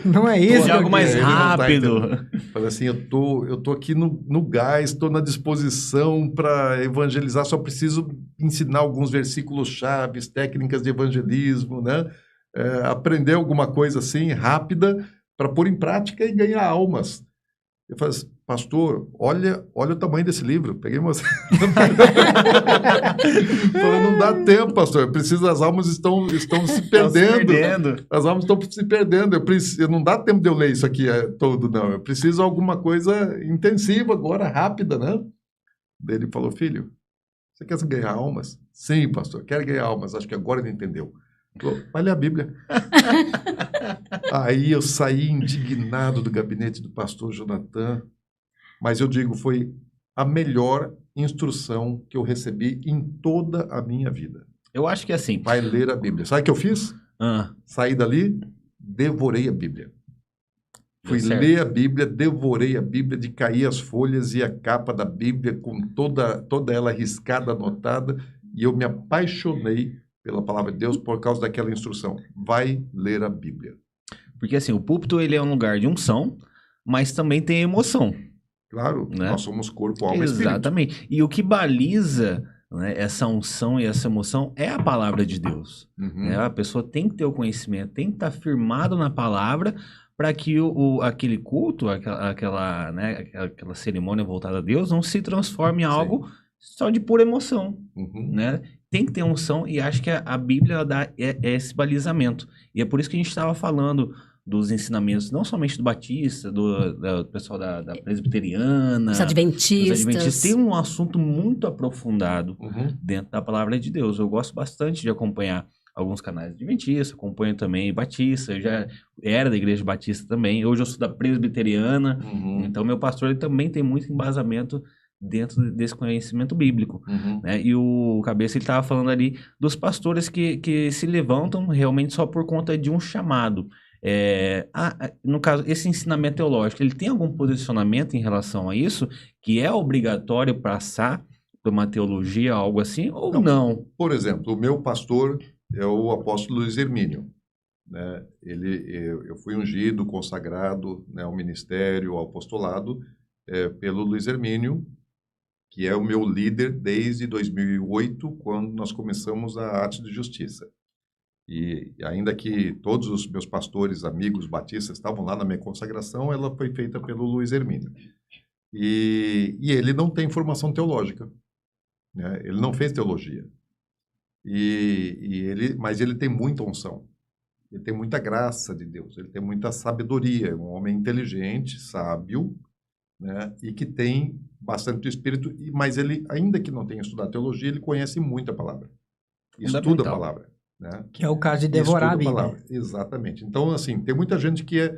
Não é isso. Algo mais rápido. Falei assim, eu tô aqui no gás, estou na disposição para evangelizar, só preciso ensinar alguns versículos chaves, técnicas de evangelismo, né? Aprender alguma coisa assim, rápida, para pôr em prática e ganhar almas. Eu falei assim, pastor, olha o tamanho desse livro. Peguei uma... Falei, não dá tempo, pastor. As almas estão se perdendo. As almas estão se perdendo. Não dá tempo de eu ler isso aqui todo, não. Eu preciso de alguma coisa intensiva agora, rápida, né? Daí ele falou, filho, você quer ganhar almas? Sim, pastor, quero ganhar almas. Acho que agora ele entendeu. Falou, vai ler a Bíblia. Aí eu saí indignado do gabinete do pastor Jonathan, mas eu digo, foi a melhor instrução que eu recebi em toda a minha vida. Eu acho que é assim. Vai ler a Bíblia. Sabe o que eu fiz? Saí dali, devorei a Bíblia. Fui ler a Bíblia, devorei a Bíblia, de cair as folhas e a capa da Bíblia com toda ela riscada, anotada, e eu me apaixonei pela palavra de Deus por causa daquela instrução. Vai ler a Bíblia. Porque assim, o púlpito ele é um lugar de unção, mas também tem emoção. Claro, né? Nós somos corpo, alma e espírito. Exatamente. E o que baliza, né, essa unção e essa emoção é a palavra de Deus. Né? A pessoa tem que ter o conhecimento, tem que estar firmado na palavra para que aquele culto, aquela cerimônia voltada a Deus não se transforme em algo só de pura emoção. Né? Tem que ter unção, e acho que a Bíblia ela dá esse balizamento. E é por isso que a gente estava falando dos ensinamentos, não somente do Batista, do pessoal da Presbiteriana, os Adventistas. Tem um assunto muito aprofundado dentro da palavra de Deus. Eu gosto bastante de acompanhar alguns canais Adventistas, acompanho também Batista, eu já era da Igreja Batista também, hoje eu sou da Presbiteriana, então meu pastor ele também tem muito embasamento dentro desse conhecimento bíblico, né? E o Cabeça ele estava falando ali dos pastores que se levantam realmente só por conta de um chamado. No caso, esse ensinamento teológico, ele tem algum posicionamento em relação a isso, que é obrigatório passar por uma teologia, algo assim, ou não? Por exemplo, o meu pastor é o apóstolo Luiz Hermínio, né? Eu fui ungido, consagrado, né, ao ministério, ao apostolado, pelo Luiz Hermínio, que é o meu líder desde 2008, quando nós começamos a Arte de Justiça. E ainda que todos os meus pastores, amigos batistas estavam lá na minha consagração, ela foi feita pelo Luiz Hermínio. E ele não tem formação teológica, né? Ele não fez teologia. Mas ele tem muita unção. Ele tem muita graça de Deus. Ele tem muita sabedoria. É um homem inteligente, sábio, né? E que tem bastante espírito. Mas ele, ainda que não tenha estudado teologia, ele conhece muito a palavra. Estuda a palavra. Né? Que é o caso de devorar a Bíblia. Exatamente. Então, assim, tem muita gente que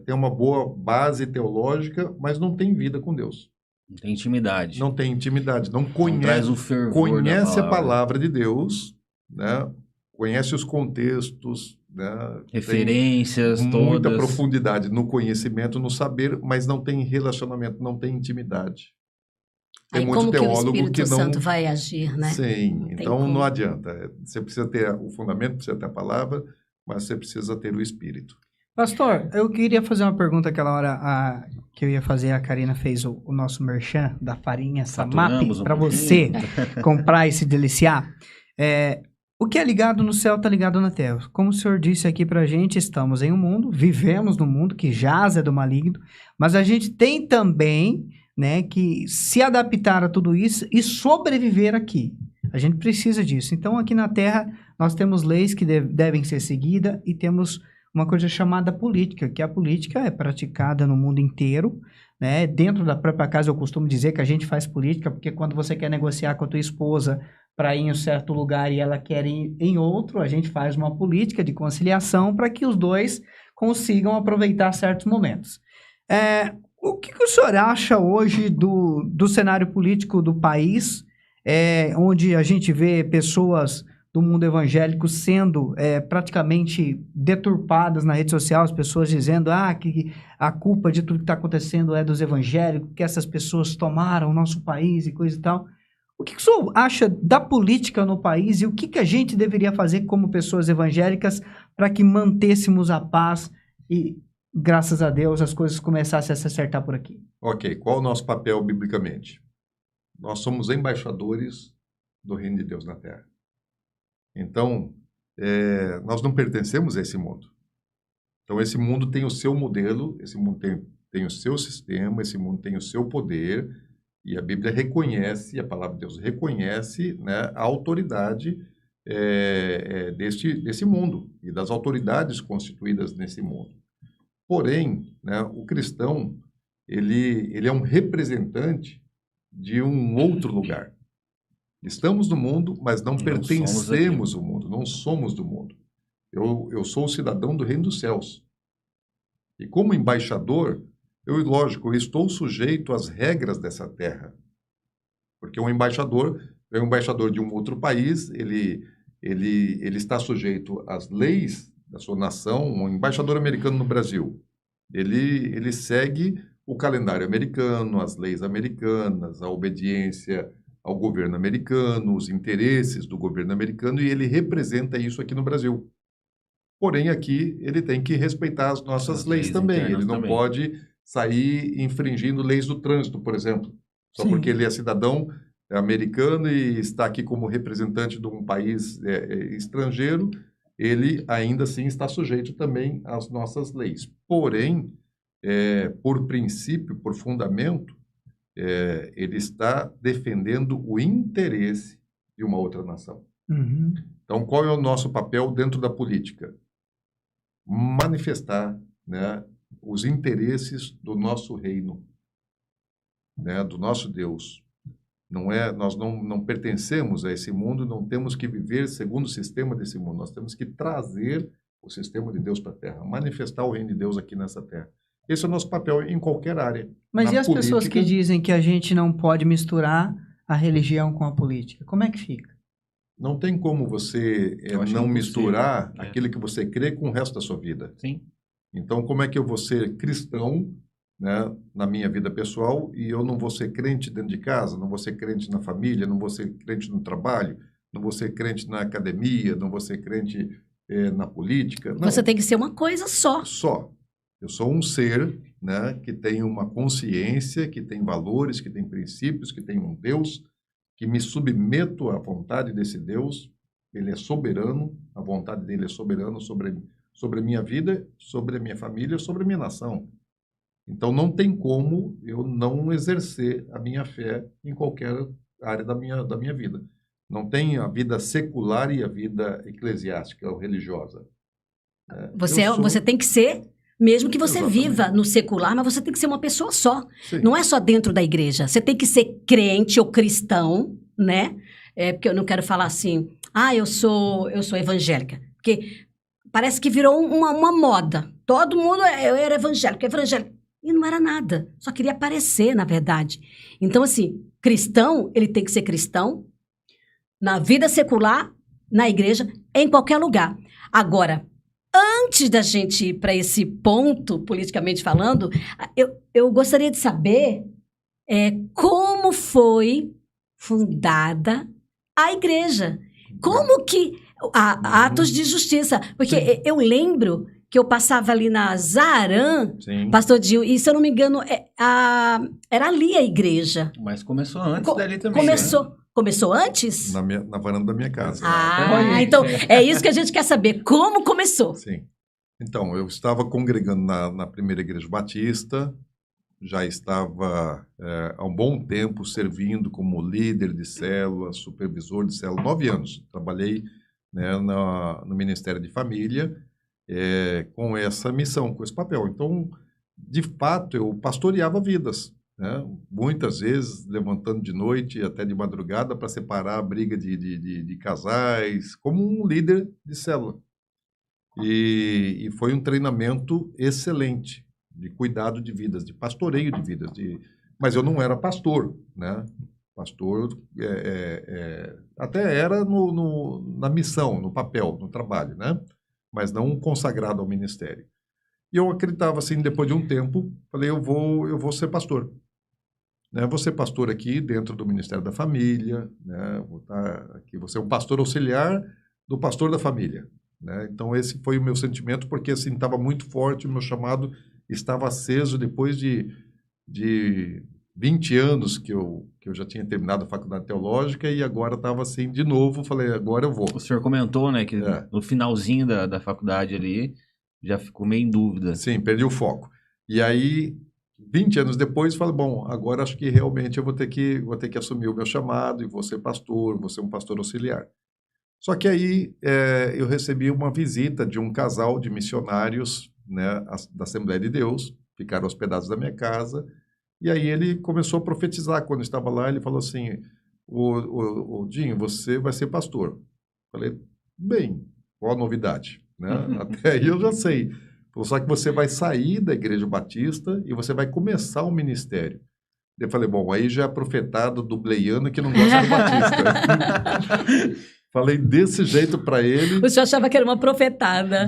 tem uma boa base teológica, mas não tem vida com Deus. Não tem intimidade. Não tem intimidade. Não conhece, traz o fervor conhece a palavra de Deus, né? Conhece os contextos, né? Referências tem todas. Muita profundidade no conhecimento, no saber, mas não tem relacionamento, não tem intimidade. Tem muito como teólogo que o Espírito não... Santo vai agir, né? Sim, então não adianta. Você precisa ter o fundamento, precisa ter a palavra, mas você precisa ter o Espírito. Pastor, eu queria fazer uma pergunta aquela hora que eu ia fazer, a Karina fez o nosso merchan da farinha Samap para você comprar e se deliciar. O que é ligado no céu está ligado na terra. Como o senhor disse aqui para a gente, estamos em um mundo, vivemos num mundo que jaz do maligno, mas a gente tem também, né, que se adaptar a tudo isso e sobreviver aqui. A gente precisa disso. Então, aqui na Terra, nós temos leis que devem ser seguidas e temos uma coisa chamada política, que a política é praticada no mundo inteiro, né? Dentro da própria casa, eu costumo dizer que a gente faz política, porque quando você quer negociar com a tua esposa para ir em um certo lugar e ela quer ir em outro, a gente faz uma política de conciliação para que os dois consigam aproveitar certos momentos. O que o senhor acha hoje do cenário político do país, onde a gente vê pessoas do mundo evangélico sendo praticamente deturpadas na rede social, as pessoas dizendo que a culpa de tudo que está acontecendo é dos evangélicos, que essas pessoas tomaram o nosso país e coisa e tal. O que o senhor acha da política no país e o que a gente deveria fazer como pessoas evangélicas para que mantêssemos a paz e, graças a Deus, as coisas começassem a se acertar por aqui? Ok, qual o nosso papel biblicamente? Nós somos embaixadores do reino de Deus na Terra. Então, nós não pertencemos a esse mundo. Então, esse mundo tem o seu modelo, esse mundo tem o seu sistema, esse mundo tem o seu poder, e a Bíblia reconhece, a palavra de Deus reconhece, né, a autoridade desse mundo e das autoridades constituídas nesse mundo. Porém, né, o cristão, ele é um representante de um outro lugar. Estamos no mundo, mas não pertencemos ao mundo, não somos do mundo. Eu sou o cidadão do reino dos céus. E como embaixador, eu estou sujeito às regras dessa terra. Porque um embaixador é um embaixador de um outro país, ele está sujeito às leis da sua nação. Um embaixador americano no Brasil, ele segue o calendário americano, as leis americanas, a obediência ao governo americano, os interesses do governo americano, e ele representa isso aqui no Brasil. Porém, aqui ele tem que respeitar as nossas leis também. Ele não pode sair infringindo leis do trânsito, por exemplo, só porque ele é cidadão americano e está aqui como representante de um país estrangeiro, ele ainda assim está sujeito também às nossas leis. Porém, por princípio, por fundamento, ele está defendendo o interesse de uma outra nação. Uhum. Então, qual é o nosso papel dentro da política? Manifestar, né, os interesses do nosso reino, né, do nosso Deus. Nós não pertencemos a esse mundo, não temos que viver segundo o sistema desse mundo. Nós temos que trazer o sistema de Deus para a Terra, manifestar o reino de Deus aqui nessa Terra. Esse é o nosso papel em qualquer área. Mas e as política, pessoas que dizem que a gente não pode misturar a religião com a política? Como é que fica? Não tem como você não misturar aquilo que você crê com o resto da sua vida. Sim. Então, como é que eu vou ser cristão, né, na minha vida pessoal, e eu não vou ser crente dentro de casa, não vou ser crente na família, não vou ser crente no trabalho, não vou ser crente na academia, não vou ser crente na política? Não. Você tem que ser uma coisa só. Só. Eu sou um ser, né, que tem uma consciência, que tem valores, que tem princípios, que tem um Deus, que me submeto à vontade desse Deus. Ele é soberano, a vontade dele é soberana sobre a minha vida, sobre a minha família, sobre a minha nação. Então, não tem como eu não exercer a minha fé em qualquer área da minha vida. Não tem a vida secular e a vida eclesiástica ou religiosa. Você tem que ser, mesmo que você Exatamente. viva no secular, mas você tem que ser uma pessoa só. Sim. Não é só dentro da igreja. Você tem que ser crente ou cristão, né? Porque eu não quero falar assim, eu sou evangélica. Porque parece que virou uma moda. Todo mundo, eu era evangélico. E não era nada. Só queria aparecer, na verdade. Então, assim, cristão, ele tem que ser cristão na vida secular, na igreja, em qualquer lugar. Agora, antes da gente ir para esse ponto, politicamente falando, eu gostaria de saber como foi fundada a igreja. Como que... atos de justiça. Porque eu lembro que eu passava ali na Zaarã, Pastor Dinho, e se eu não me engano, era ali a igreja. Mas começou antes dali também. Começou antes? Na varanda da minha casa. Então é isso que a gente quer saber. Como começou? Sim. Então, eu estava congregando na primeira igreja batista, já estava há um bom tempo servindo como líder de célula, supervisor de célula, 9 anos. Trabalhei, né, no Ministério de Família, com essa missão, com esse papel. Então, de fato, eu pastoreava vidas, né? Muitas vezes levantando de noite e até de madrugada para separar a briga de casais, como um líder de célula. E foi um treinamento excelente, de cuidado de vidas, de pastoreio de vidas. Mas eu não era pastor, né? Pastor até era na missão, no papel, no trabalho, né? Mas não consagrado ao ministério. E eu acreditava assim, depois de um tempo, falei, eu vou ser pastor. Né? Vou ser pastor aqui dentro do Ministério da Família, né? Vou estar aqui, vou ser um pastor auxiliar do pastor da família. Né? Então esse foi o meu sentimento, porque assim, estava muito forte, o meu chamado estava aceso depois de 20 anos que eu já tinha terminado a faculdade teológica e agora estava assim, de novo, falei, agora eu vou. O senhor comentou, né, que no finalzinho da faculdade ali, já ficou meio em dúvida. Sim, perdi o foco. E aí, 20 anos depois, falei, bom, agora acho que realmente eu vou ter que assumir o meu chamado e vou ser pastor, vou ser um pastor auxiliar. Só que aí eu recebi uma visita de um casal de missionários, né, da Assembleia de Deus, ficaram hospedados na minha casa. E aí ele começou a profetizar. Quando eu estava lá, ele falou assim, o Dinho, você vai ser pastor. Falei, bem, qual a novidade? Né? Até aí eu já sei. Falou, só que você vai sair da Igreja Batista e você vai começar um ministério. Eu falei, bom, aí já é profetado do bleiano que não gosta do Batista. Falei desse jeito para ele. O senhor achava que era uma profetada.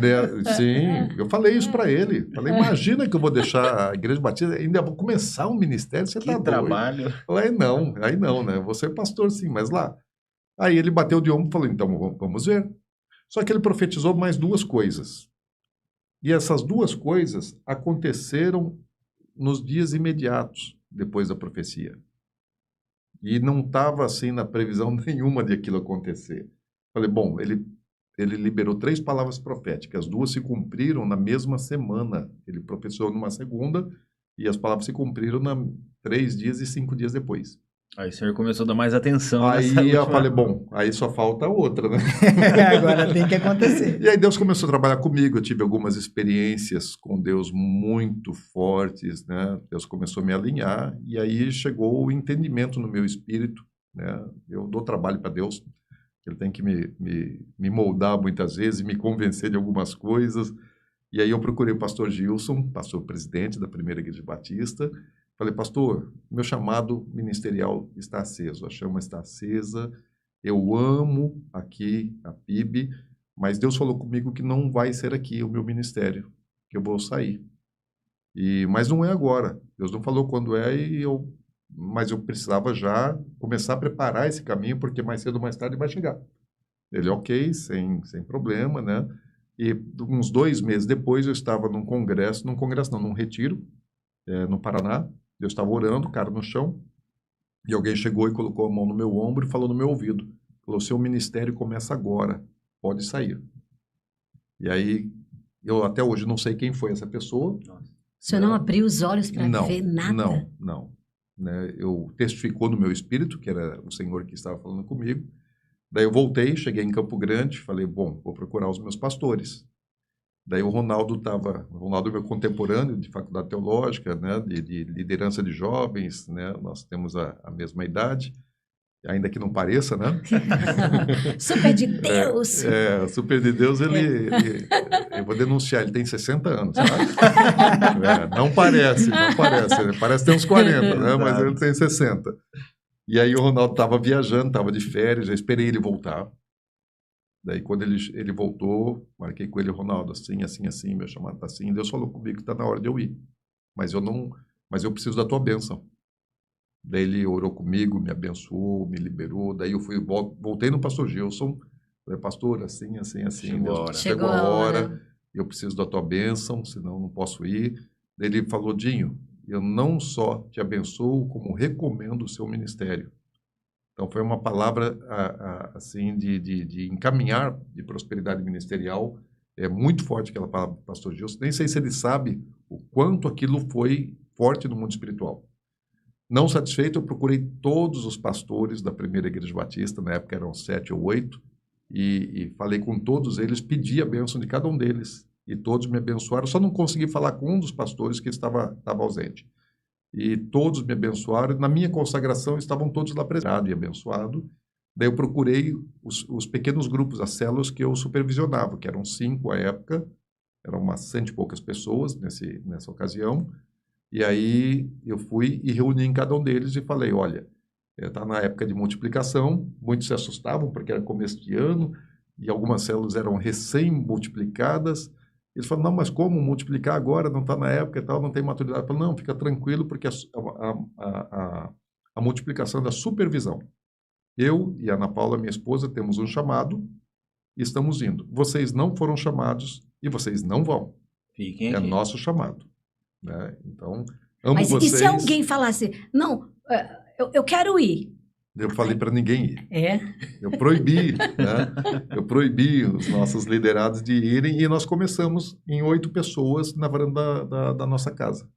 Sim, eu falei isso para ele. Falei, imagina que eu vou deixar a Igreja Batista, ainda vou começar um ministério, você tá doido. Trabalho. Falei, aí não, né? Vou ser pastor sim, mas lá. Aí ele bateu de ombro e falou, então vamos ver. Só que ele profetizou mais 2 coisas. E essas 2 coisas aconteceram nos dias imediatos depois da profecia. E não estava assim na previsão nenhuma de aquilo acontecer. Falei, bom, ele liberou 3 palavras proféticas, 2 se cumpriram na mesma semana. Ele profetizou numa segunda e as palavras se cumpriram 3 dias e 5 dias depois. Aí o senhor começou a dar mais atenção. Aí eu falei, bom, aí só falta outra, né? Agora tem que acontecer. E aí Deus começou a trabalhar comigo, eu tive algumas experiências com Deus muito fortes, né? Deus começou a me alinhar e aí chegou o entendimento no meu espírito, né? Eu dou trabalho para Deus, ele tem que me moldar muitas vezes, me convencer de algumas coisas. E aí eu procurei o pastor Gilson, pastor presidente da Primeira Igreja Batista. Falei, pastor, meu chamado ministerial está aceso, a chama está acesa, eu amo aqui a PIB, mas Deus falou comigo que não vai ser aqui o meu ministério, que eu vou sair. Mas não é agora, Deus não falou quando é, mas eu precisava já começar a preparar esse caminho, porque mais cedo ou mais tarde vai chegar. Ele, ok, sem problema, né? E uns 2 meses depois eu estava num retiro, no Paraná. Eu estava orando, cara no chão, e alguém chegou e colocou a mão no meu ombro e falou no meu ouvido, falou, seu ministério começa agora, pode sair. E aí, eu até hoje não sei quem foi essa pessoa. O senhor não abriu os olhos para ver nada? Não. Né? Eu testificou no meu espírito, que era o Senhor que estava falando comigo. Daí eu voltei, cheguei em Campo Grande, falei, bom, vou procurar os meus pastores. Daí o Ronaldo é meu contemporâneo de faculdade teológica, né, de liderança de jovens, né, nós temos a mesma idade, ainda que não pareça, né? Super de Deus! Super de Deus, eu vou denunciar, ele tem 60 anos, sabe? Não parece, parece ter uns 40, né, mas ele tem 60. E aí o Ronaldo estava viajando, estava de férias, eu esperei ele voltar. Daí, quando ele voltou, marquei com ele, Ronaldo, assim, meu chamado está assim. Deus falou comigo que está na hora de eu ir. Mas eu preciso da tua bênção. Daí ele orou comigo, me abençoou, me liberou. Daí eu voltei no pastor Gilson. Falei, pastor, assim. Chegou a hora. Eu preciso da tua bênção, senão não posso ir. Daí ele falou, Dinho, eu não só te abençoo, como recomendo o seu ministério. Então, foi uma palavra, assim, de encaminhar de prosperidade ministerial. É muito forte aquela palavra do pastor Gilson. Nem sei se ele sabe o quanto aquilo foi forte no mundo espiritual. Não satisfeito, eu procurei todos os pastores da Primeira Igreja Batista, na época eram 7 ou 8, e falei com todos eles, pedi a bênção de cada um deles. E todos me abençoaram, só não consegui falar com um dos pastores que estava ausente. E todos me abençoaram. Na minha consagração estavam todos lá presentes e abençoados. Daí eu procurei os pequenos grupos, as células que eu supervisionava, que eram 5 à época, eram umas 100 e poucas pessoas nessa ocasião, e aí eu fui e reuni em cada um deles e falei, olha, está na época de multiplicação, muitos se assustavam porque era começo de ano, e algumas células eram recém-multiplicadas. Eles falaram, não, mas como multiplicar agora? Não está na época e tal, não tem maturidade. Eu falei, não, fica tranquilo, porque a multiplicação é da supervisão. Eu e a Ana Paula, minha esposa, temos um chamado e estamos indo. Vocês não foram chamados e vocês não vão. Fiquem é aqui. Nosso chamado. Né? Então, amo Mas vocês. e se alguém falasse, não, eu quero ir? Eu falei para ninguém ir. É? Eu proibi, né? Eu proibi os nossos liderados de irem e nós começamos em 8 pessoas na varanda da nossa casa.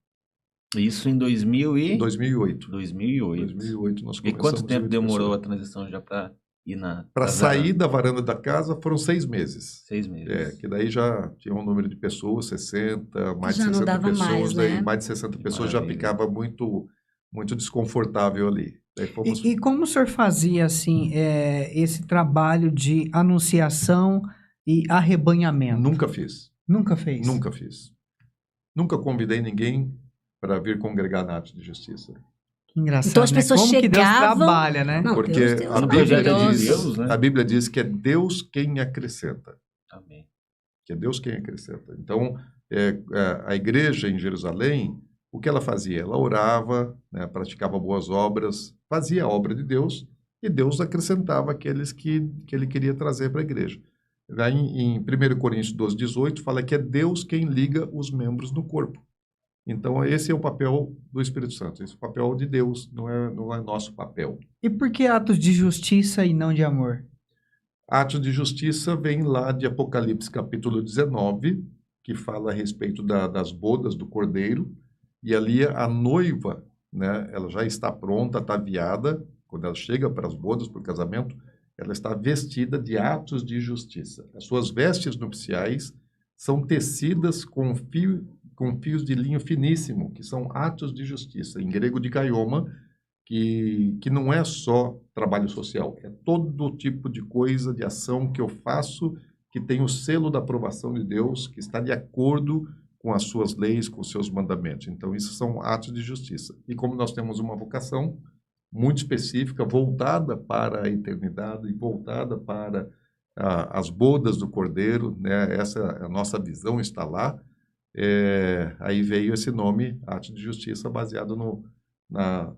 Isso em 2008. 2008. 2008 nós E começamos. quanto tempo 8 demorou a pessoas. transição já para ir na... Para sair da varanda da casa foram 6 meses. 6 meses. Que daí já tinha um número de pessoas, 60, mais Já de não 60 dava pessoas. mais, Daí né? mais de 60 pessoas já Maravilha. ficava muito, muito desconfortável ali. Daí fomos... E como o senhor fazia, assim, esse trabalho de anunciação e arrebanhamento? Nunca fiz. Nunca fez? Nunca fiz. Nunca convidei ninguém para vir congregar na Atos de Justiça. Que engraçado, Então as né? pessoas Como que Deus chegavam- trabalha, né? Não, Porque Deus a Um Bíblia projeto de diz, Deus, né? a Bíblia diz que é Deus quem acrescenta. Amém. Que é Deus quem acrescenta. Então, a igreja em Jerusalém, o que ela fazia? Ela orava, né, praticava boas obras, fazia a obra de Deus, e Deus acrescentava aqueles que ele queria trazer para a igreja. Lá em 1 Coríntios 12, 18, fala que é Deus quem liga os membros no corpo. Então, esse é o papel do Espírito Santo. Esse é o papel de Deus, não é nosso papel. E por que atos de justiça e não de amor? Atos de justiça vem lá de Apocalipse capítulo 19, que fala a respeito das bodas do Cordeiro, e ali a noiva, né, ela já está pronta, ataviada, quando ela chega para as bodas, para o casamento, ela está vestida de atos de justiça. As suas vestes nupciais são tecidas com fios de linho finíssimo, que são atos de justiça, em grego dikaioma, que não é só trabalho social, é todo tipo de coisa, de ação que eu faço, que tem o selo da aprovação de Deus, que está de acordo com as suas leis, com os seus mandamentos. Então, isso são atos de justiça. E como nós temos uma vocação muito específica, voltada para a eternidade e voltada para as bodas do Cordeiro, né? Essa a nossa visão está lá. Aí veio esse nome, ato de justiça, baseado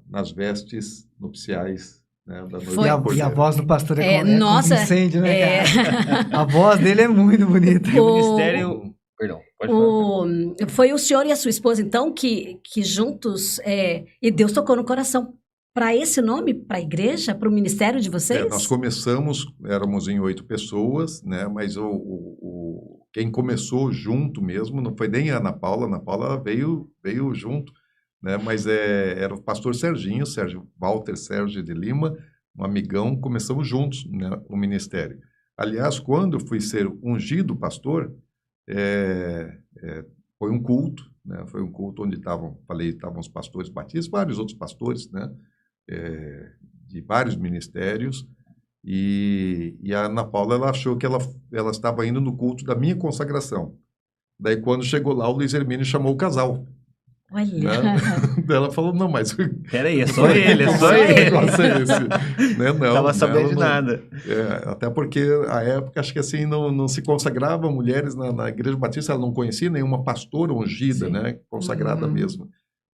nas vestes nupciais, né, da noiva do E a Cordeiro. voz do pastor é nossa, convincente, né, cara? A voz dele é muito bonita. E o ministério... Perdão, pode falar. Foi o senhor e a sua esposa, então, que juntos, e Deus tocou no coração para esse nome, para a igreja, para o ministério de vocês? Nós começamos, éramos em 8 pessoas, né, mas quem começou junto mesmo não foi nem a Ana Paula veio junto, né, mas era o pastor Serginho, Walter Sérgio de Lima, um amigão, começamos juntos, né, o ministério. Aliás, quando eu fui ser ungido pastor, foi um culto, né, foi um culto onde estavam os pastores batistas, vários outros pastores, né, de vários ministérios, e a Ana Paula, ela achou que ela estava indo no culto da minha consagração. Daí, quando chegou lá, o Luiz Hermínio chamou o casal. Olha. Né? Ela falou, não, mas... Peraí, é só ele, é só ele. negócio é esse? Né? Não Tava sabendo de não. nada. Até porque, a época, acho que assim, não se consagravam mulheres na Igreja Batista, ela não conhecia nenhuma pastora ungida, Sim. né? Consagrada mesmo.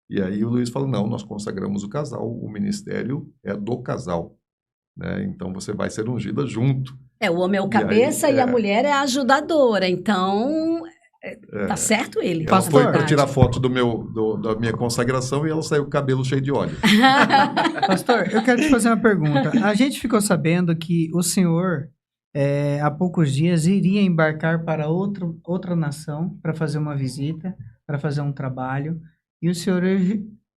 E aí o Luiz falou, não, nós consagramos o casal, o ministério é do casal, né? Então você vai ser ungida junto. O homem é o cabeça e a mulher é a ajudadora, então tá certo ele. Ela foi para verdade. tirar foto da minha consagração e ela saiu com o cabelo cheio de óleo. Pastor, eu quero te fazer uma pergunta. A gente ficou sabendo que o senhor, há poucos dias, iria embarcar para outra nação para fazer uma visita, para fazer um trabalho. E o senhor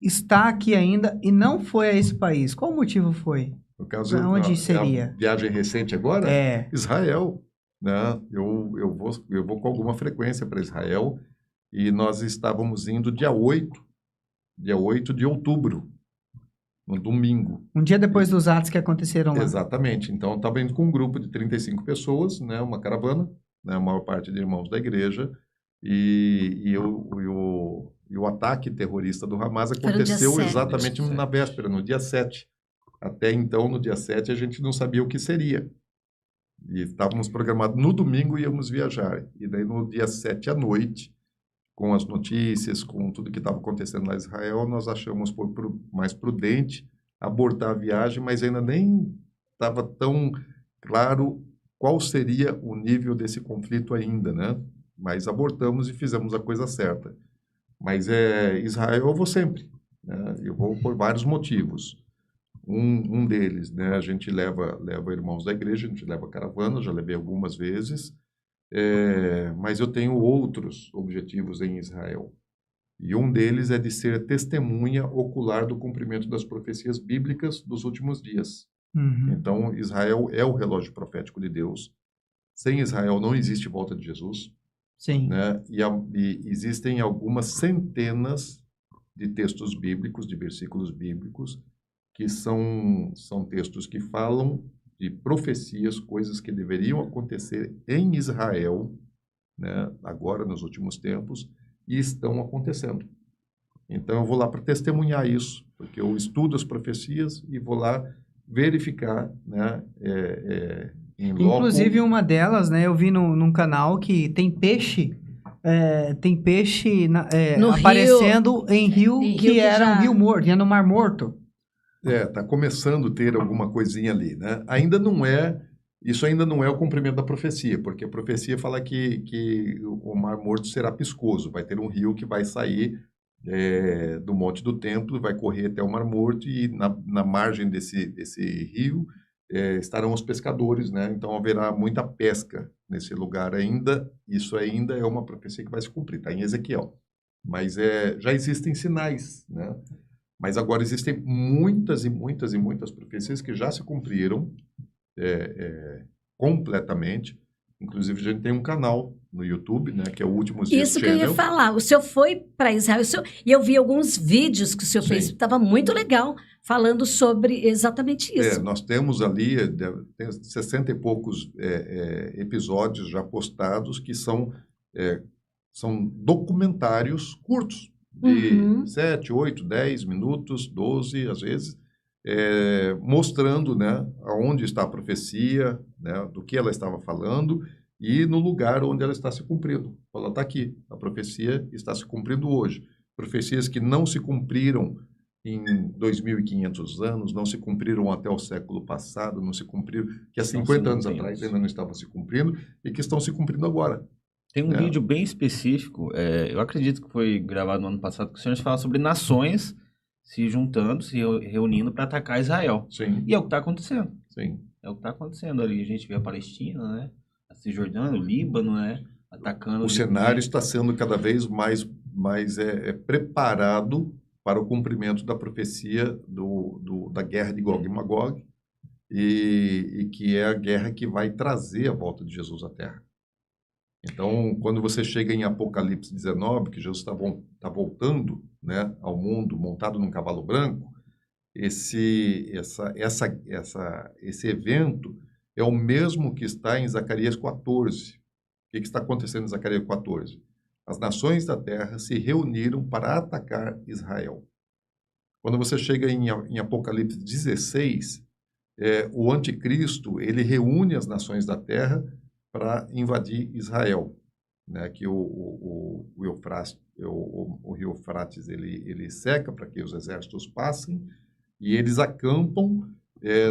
está aqui ainda e não foi a esse país. Qual o motivo foi? No caso, Onde seria? A viagem recente agora? Israel. Né? Eu vou com alguma frequência para Israel e nós estávamos indo dia 8 de outubro, no domingo. Um dia depois dos atos que aconteceram lá. Exatamente. Então, eu estava indo com um grupo de 35 pessoas, né? Uma caravana, né? A maior parte de irmãos da igreja. E o ataque terrorista do Hamas aconteceu exatamente na véspera, no dia 7. Até então, no dia 7, a gente não sabia o que seria. E estávamos programados no domingo, íamos viajar. E daí, no dia 7 à noite, com as notícias, com tudo que estava acontecendo lá em Israel, nós achamos mais prudente abortar a viagem, mas ainda nem estava tão claro qual seria o nível desse conflito ainda, né? Mas abortamos e fizemos a coisa certa. Mas Israel eu vou sempre, né? Eu vou por vários motivos. Um deles, né? A gente leva irmãos da igreja, a gente leva caravana, já levei algumas vezes, mas eu tenho outros objetivos em Israel. E um deles é de ser testemunha ocular do cumprimento das profecias bíblicas dos últimos dias. Uhum. Então, Israel é o relógio profético de Deus. Sem Israel não existe volta de Jesus. Sim. Né? E existem algumas centenas de textos bíblicos, de versículos bíblicos, que são textos que falam de profecias, coisas que deveriam acontecer em Israel, né? Agora, nos últimos tempos, e estão acontecendo. Então, eu vou lá para testemunhar isso, porque eu estudo as profecias e vou lá verificar, né, em loco. Inclusive, uma delas, né, eu vi num canal que tem peixe aparecendo em rio que era um rio morto, no Mar Morto. Está começando a ter alguma coisinha ali, né? Isso ainda não é o cumprimento da profecia, porque a profecia fala que o Mar Morto será piscoso, vai ter um rio que vai sair do Monte do Templo, vai correr até o Mar Morto e na margem desse rio estarão os pescadores, né? Então haverá muita pesca nesse lugar ainda. Isso ainda é uma profecia que vai se cumprir, está em Ezequiel. Mas já existem sinais, né? Mas agora existem muitas e muitas e muitas profecias que já se cumpriram completamente. Inclusive, a gente tem um canal no YouTube, né, que é o Últimos Dias Isso Channel. que eu ia falar. O senhor foi para Israel e eu vi alguns vídeos que o senhor fez. Estava muito legal, falando sobre exatamente isso. Nós temos ali tem 60 e poucos episódios já postados que são documentários curtos, de 7, 8, 10 minutos, 12 às vezes, mostrando, né, aonde está a profecia, né, do que ela estava falando e no lugar onde ela está se cumprindo. Ela está aqui, a profecia está se cumprindo hoje. Profecias que não se cumpriram em 2.500 anos, não se cumpriram até o século passado, não se cumpriram, que há 50 anos atrás ainda não estavam se cumprindo e que estão se cumprindo agora. Tem um vídeo bem específico, eu acredito que foi gravado no ano passado, que o senhor fala sobre nações se juntando, se reunindo para atacar Israel. Sim. E é o que está acontecendo. Sim. É o que está acontecendo ali. A gente vê a Palestina, né? A Cisjordânia, o Líbano, né? Atacando. O cenário está sendo cada vez mais preparado para o cumprimento da profecia da guerra de Gog e Magog, e que é a guerra que vai trazer a volta de Jesus à Terra. Então, quando você chega em Apocalipse 19, que Jesus está voltando, né, ao mundo montado num cavalo branco, esse evento é o mesmo que está em Zacarias 14. O que está acontecendo em Zacarias 14? As nações da terra se reuniram para atacar Israel. Quando você chega em Apocalipse 16, o anticristo ele reúne as nações da terra para invadir Israel, né? Que o rio Eufrates ele seca para que os exércitos passem e eles acampam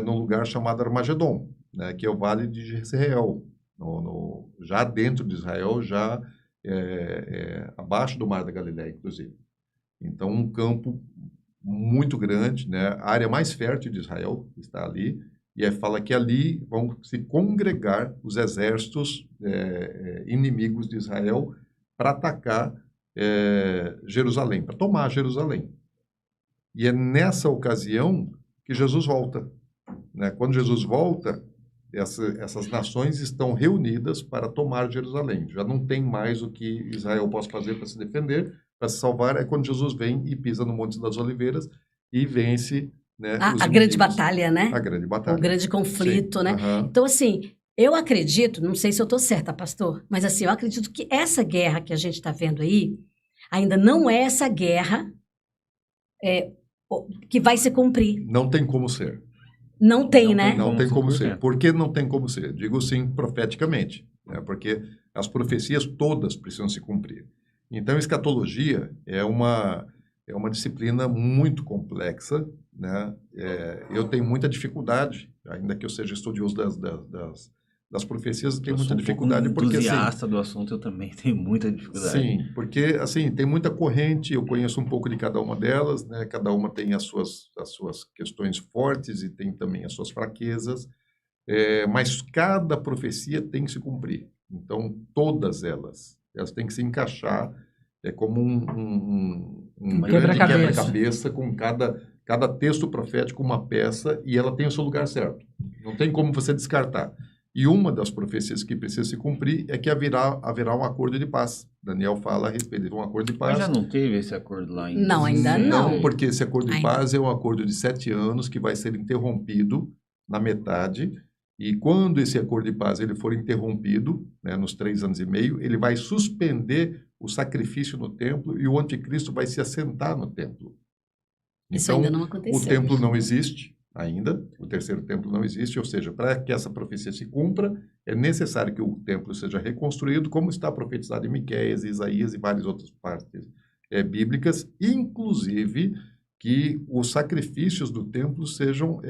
num lugar chamado Armagedon, né? Que é o Vale de Jezreel, já dentro de Israel, já abaixo do Mar da Galileia, inclusive. Então, um campo muito grande, né? A área mais fértil de Israel está ali. E fala que ali vão se congregar os exércitos inimigos de Israel para atacar Jerusalém, para tomar Jerusalém. E é nessa ocasião que Jesus volta, né? Quando Jesus volta, essas nações estão reunidas para tomar Jerusalém. Já não tem mais o que Israel possa fazer para se defender, para se salvar. É quando Jesus vem e pisa no Monte das Oliveiras e vence, né, a grande batalha, né? A grande batalha. O grande conflito, Sim. né? Uhum. Então, assim, Eu acredito, não sei se eu estou certa, pastor, mas assim, eu acredito que essa guerra que a gente está vendo aí, ainda não é essa guerra que vai se cumprir. Não tem como ser. Não tem, né? Não tem como ser. Por que não tem como ser? Digo sim profeticamente, né? Porque as profecias todas precisam se cumprir. Então, escatologia é uma disciplina muito complexa, né? Eu tenho muita dificuldade, ainda que eu seja estudioso das profecias, eu tenho muita dificuldade porque entusiasta do assunto, eu também tenho muita dificuldade. Sim, porque assim tem muita corrente, eu conheço um pouco de cada uma delas, né? Cada uma tem as suas questões fortes e tem também as suas fraquezas, mas cada profecia tem que se cumprir. Então todas elas têm que se encaixar, como um grande quebra-cabeça com cada texto profético uma peça e ela tem o seu lugar certo. Não tem como você descartar. E uma das profecias que precisa se cumprir é que haverá um acordo de paz. Daniel fala a respeito de um acordo de paz. Mas já não teve esse acordo lá ainda? Não, ainda não. Não, porque esse acordo de paz é um acordo de 7 anos que vai ser interrompido na metade. E quando esse acordo de paz ele for interrompido, né, nos 3 anos e meio, ele vai suspender o sacrifício no templo e o anticristo vai se assentar no templo. Isso então, ainda não aconteceu. O templo não existe ainda, o terceiro templo não existe, ou seja, para que essa profecia se cumpra, é necessário que o templo seja reconstruído, como está profetizado em Miqueias, Isaías e várias outras partes bíblicas, inclusive que os sacrifícios do templo sejam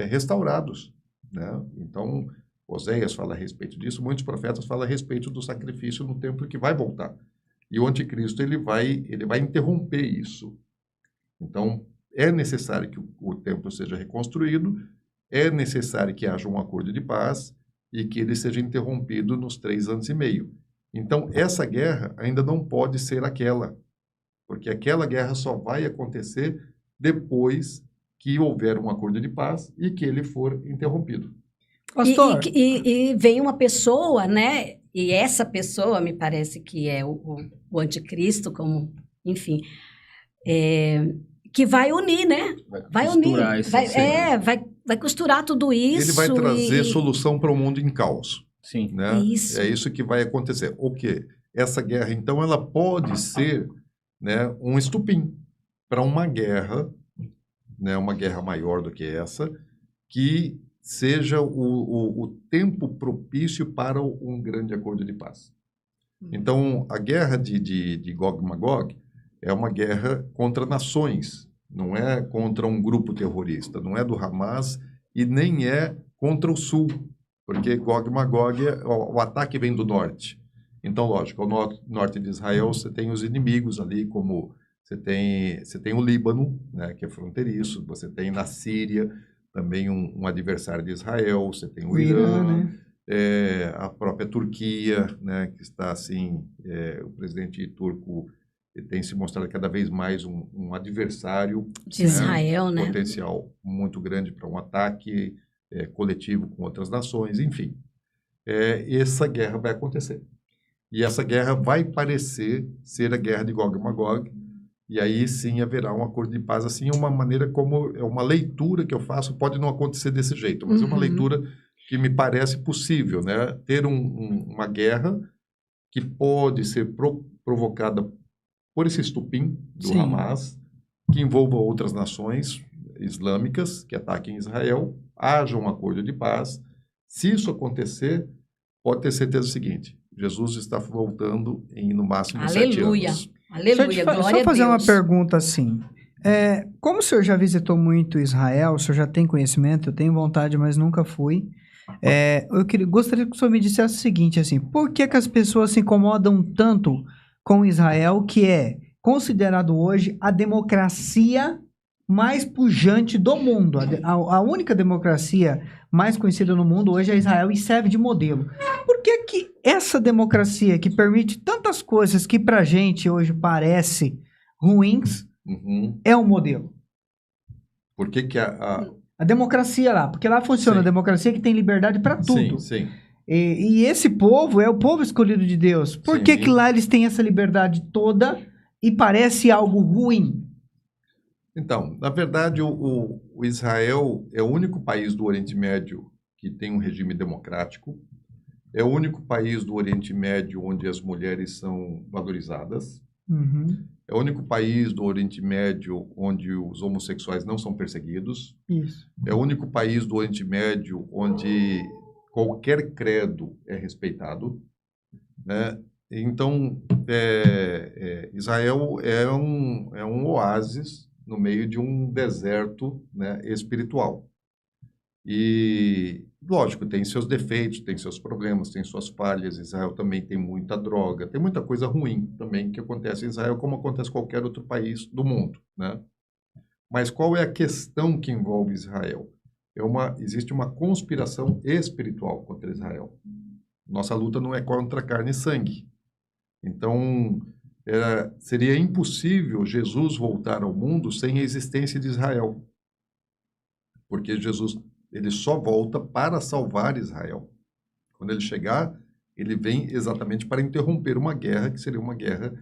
restaurados, né? Então, Oséias fala a respeito disso, muitos profetas falam a respeito do sacrifício no templo que vai voltar. E o anticristo ele vai interromper isso. Então, é necessário que o templo seja reconstruído, é necessário que haja um acordo de paz e que ele seja interrompido nos 3 anos e meio. Então, essa guerra ainda não pode ser aquela, porque aquela guerra só vai acontecer depois que houver um acordo de paz e que ele for interrompido. Pastor. E vem uma pessoa, né? E essa pessoa, me parece que é o anticristo, como, enfim, que vai unir, né? Vai costurar unir. Isso, vai costurar tudo isso. Ele vai trazer solução para o mundo em caos. Sim. Né? É isso que vai acontecer. O quê? Essa guerra, então, ela pode ser, né, um estupim para uma guerra, né, uma guerra maior do que essa, que seja o tempo propício para um grande acordo de paz. Então, a guerra de Gog e Magog é uma guerra contra nações, não é contra um grupo terrorista, não é do Hamas e nem é contra o Sul, porque Gog e Magog, o ataque vem do norte. Então, lógico, ao norte de Israel você tem os inimigos ali, como você tem o Líbano, né, que é fronteiriço, você tem na Síria também um adversário de Israel, você tem o Irã, né? A própria Turquia, né, que está assim, o presidente turco tem se mostrado cada vez mais um adversário de Israel, né? Potencial muito grande para um ataque coletivo com outras nações, enfim. Essa guerra vai acontecer. E essa guerra vai parecer ser a guerra de Gog e Magog, e aí sim haverá um acordo de paz. Assim, é uma maneira como, é uma leitura que eu faço, pode não acontecer desse jeito, mas é uma leitura que me parece possível, né? Ter uma guerra que pode ser provocada por esse estupim do Hamas, que envolva outras nações islâmicas que ataquem Israel, haja um acordo de paz. Se isso acontecer, pode ter certeza do seguinte: Jesus está voltando em, no máximo, 7 anos. Aleluia, glória a Deus. Só fazer uma pergunta assim. Como o senhor já visitou muito Israel, o senhor já tem conhecimento, eu tenho vontade, mas nunca fui. Gostaria que o senhor me dissesse o seguinte, assim, por que as pessoas se incomodam tanto com Israel, que é considerado hoje a democracia mais pujante do mundo? A única democracia mais conhecida no mundo hoje é Israel e serve de modelo. Por que essa democracia que permite tantas coisas que pra gente hoje parece ruins é um modelo? Por que a democracia lá, porque lá funciona a democracia que tem liberdade para tudo. Sim. E esse povo é o povo escolhido de Deus. Por que lá eles têm essa liberdade toda e parece algo ruim? Então, na verdade, o Israel é o único país do Oriente Médio que tem um regime democrático. É o único país do Oriente Médio onde as mulheres são valorizadas. Uhum. É o único país do Oriente Médio onde os homossexuais não são perseguidos. Isso. É o único país do Oriente Médio onde qualquer credo é respeitado, né? Então, Israel é um oásis no meio de um deserto, né, espiritual. E, lógico, tem seus defeitos, tem seus problemas, tem suas falhas. Israel também tem muita droga, tem muita coisa ruim também que acontece em Israel, como acontece em qualquer outro país do mundo, né? Mas qual é a questão que envolve Israel? Existe uma conspiração espiritual contra Israel. Nossa luta não é contra carne e sangue. Então, seria impossível Jesus voltar ao mundo sem a existência de Israel. Porque Jesus, ele só volta para salvar Israel. Quando ele chegar, ele vem exatamente para interromper uma guerra, que seria uma guerra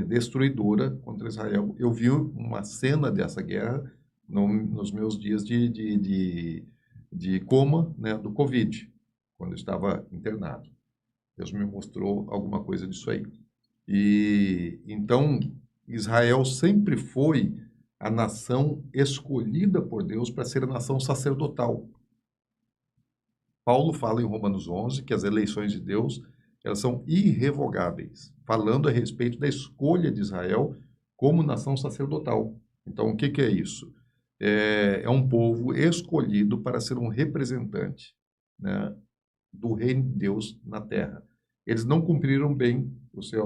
destruidora contra Israel. Eu vi uma cena dessa guerra nos meus dias de coma, né, do Covid, quando eu estava internado. Deus me mostrou alguma coisa disso aí. E então Israel sempre foi a nação escolhida por Deus para ser a nação sacerdotal. Paulo fala em Romanos 11 que as eleições de Deus, elas são irrevogáveis, falando a respeito da escolha de Israel como nação sacerdotal. Então, o que é isso? É um povo escolhido para ser um representante, né, do reino de Deus na terra. Eles não cumpriram bem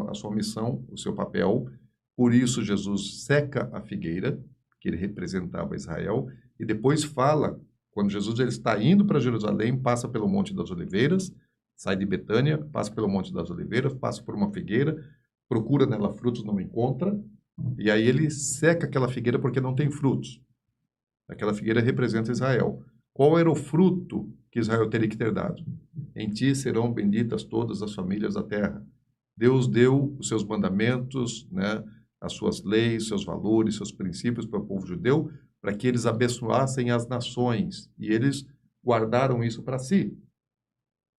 a sua missão, o seu papel. Por isso, Jesus seca a figueira, que ele representava Israel, e depois fala, quando Jesus ele está indo para Jerusalém, passa pelo Monte das Oliveiras, sai de Betânia, passa pelo Monte das Oliveiras, passa por uma figueira, procura nela frutos, não encontra, e aí ele seca aquela figueira porque não tem frutos. Aquela figueira representa Israel. Qual era o fruto que Israel teria que ter dado? Em ti serão benditas todas as famílias da terra. Deus deu os seus mandamentos, né, as suas leis, seus valores, seus princípios para o povo judeu, para que eles abençoassem as nações. E eles guardaram isso para si.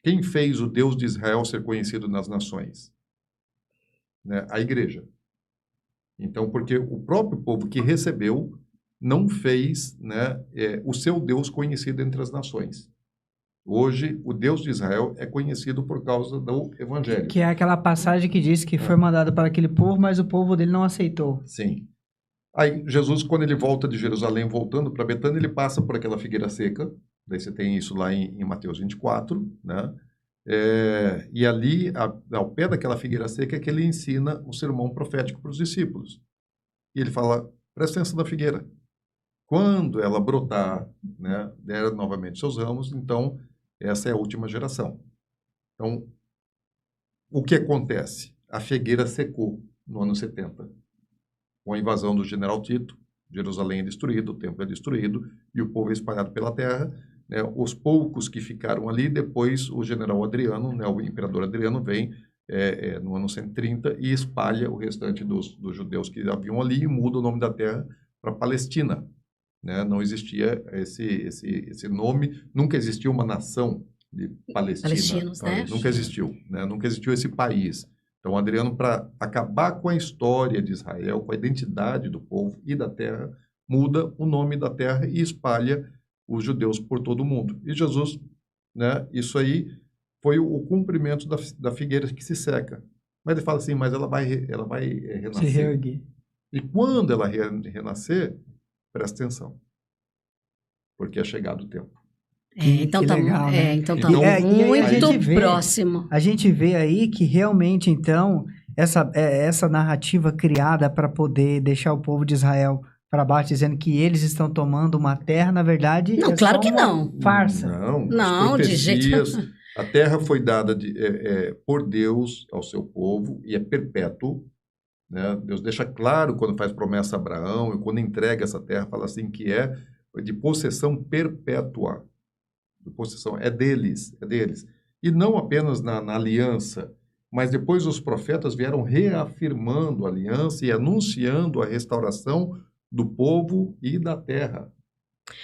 Quem fez o Deus de Israel ser conhecido nas nações? Né? A igreja. Então, porque o próprio povo que recebeu não fez, né, o seu Deus conhecido entre as nações. Hoje, o Deus de Israel é conhecido por causa do Evangelho. Que é aquela passagem que diz que foi mandado para aquele povo, mas o povo dele não aceitou. Sim. Aí, Jesus, quando ele volta de Jerusalém, voltando para Betânia, ele passa por aquela figueira seca. Daí você tem isso lá em Mateus 24, né? E ali, ao pé daquela figueira seca, é que ele ensina o sermão profético para os discípulos. E ele fala, presta atenção na figueira. Quando ela brotar, né, der novamente seus ramos, então essa é a última geração. Então, o que acontece? A figueira secou no ano 70. Com a invasão do general Tito, Jerusalém é destruído, o templo é destruído e o povo é espalhado pela terra. Né? Os poucos que ficaram ali, depois o general Adriano, né, o imperador Adriano, vem no ano 130 e espalha o restante dos judeus que haviam ali e muda o nome da terra para Palestina. Né? Não existia esse nome, nunca existiu uma nação de Palestina. Palestinos, né? Nunca existiu, né? Nunca existiu esse país. Então, Adriano, para acabar com a história de Israel, com a identidade do povo e da terra, muda o nome da terra e espalha os judeus por todo o mundo. E Jesus, né, isso aí foi o cumprimento da figueira que se seca. Mas ele fala assim, mas ela vai renascer. Se reerguer. E quando ela renascer, presta atenção, porque é chegado o tempo. Então está né? muito próximo. A gente vê aí que realmente, então, essa narrativa criada para poder deixar o povo de Israel para baixo, dizendo que eles estão tomando uma terra, na verdade, não, claro que não. Farsa. Não, de jeito nenhum. A terra foi dada por Deus ao seu povo e é perpétuo. Né? Deus deixa claro quando faz promessa a Abraão e quando entrega essa terra, fala assim que é de possessão perpétua. De possessão, é deles. E não apenas na aliança, mas depois os profetas vieram reafirmando a aliança e anunciando a restauração do povo e da terra.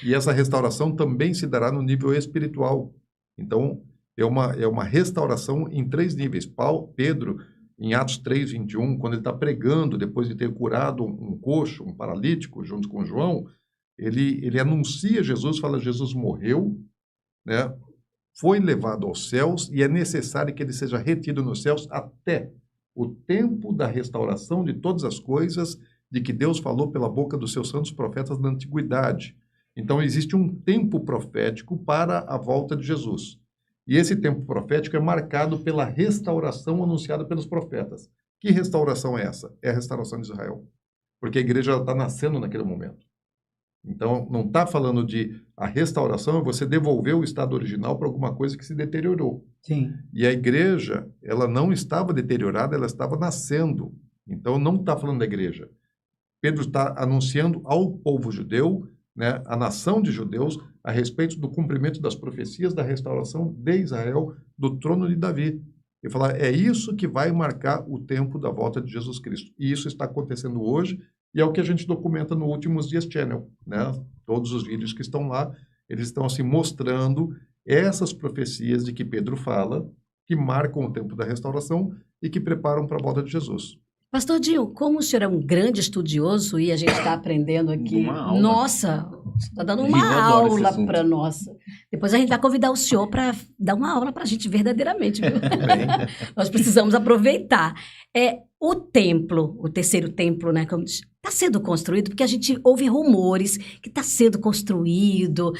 E essa restauração também se dará no nível espiritual. Então, é uma restauração em 3 níveis. Pedro, em Atos 3:21, quando ele está pregando, depois de ter curado um coxo, um paralítico, junto com João, ele anuncia Jesus, fala, Jesus morreu, né? Foi levado aos céus e é necessário que ele seja retido nos céus até o tempo da restauração de todas as coisas de que Deus falou pela boca dos seus santos profetas na antiguidade. Então, existe um tempo profético para a volta de Jesus. E esse tempo profético é marcado pela restauração anunciada pelos profetas. Que restauração é essa? É a restauração de Israel. Porque a igreja está nascendo naquele momento. Então, não está falando de a restauração, é você devolver o estado original para alguma coisa que se deteriorou. Sim. E a igreja, ela não estava deteriorada, ela estava nascendo. Então, não está falando da igreja. Pedro está anunciando ao povo judeu, né, a nação de judeus, a respeito do cumprimento das profecias da restauração de Israel, do trono de Davi. Ele fala, é isso que vai marcar o tempo da volta de Jesus Cristo. E isso está acontecendo hoje, e é o que a gente documenta no Últimos Dias Channel, né? Todos os vídeos que estão lá, eles estão assim mostrando essas profecias de que Pedro fala, que marcam o tempo da restauração e que preparam para a volta de Jesus. Pastor Dinho, como o senhor é um grande estudioso e a gente está aprendendo aqui, nossa, está dando uma aula para nós. Depois a gente vai convidar o senhor para dar uma aula para a gente verdadeiramente, viu? Nós precisamos aproveitar. O templo, o terceiro templo, né, está sendo construído, porque a gente ouve rumores que está sendo construído,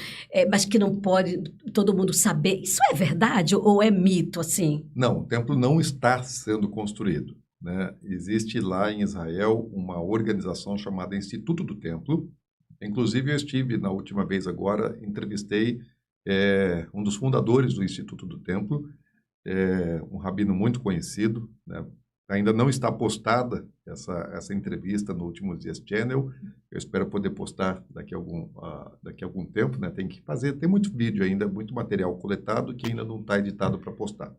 mas que não pode todo mundo saber. Isso é verdade ou é mito, assim? Não, o templo não está sendo construído. Né? Existe lá em Israel uma organização chamada Instituto do Templo. Inclusive, eu estive, na última vez agora, entrevistei um dos fundadores do Instituto do Templo, um rabino muito conhecido, né? Ainda não está postada essa entrevista no Últimos Dias Channel. Eu espero poder postar daqui a algum tempo, né? Tem muito vídeo ainda, muito material coletado que ainda não está editado para postar.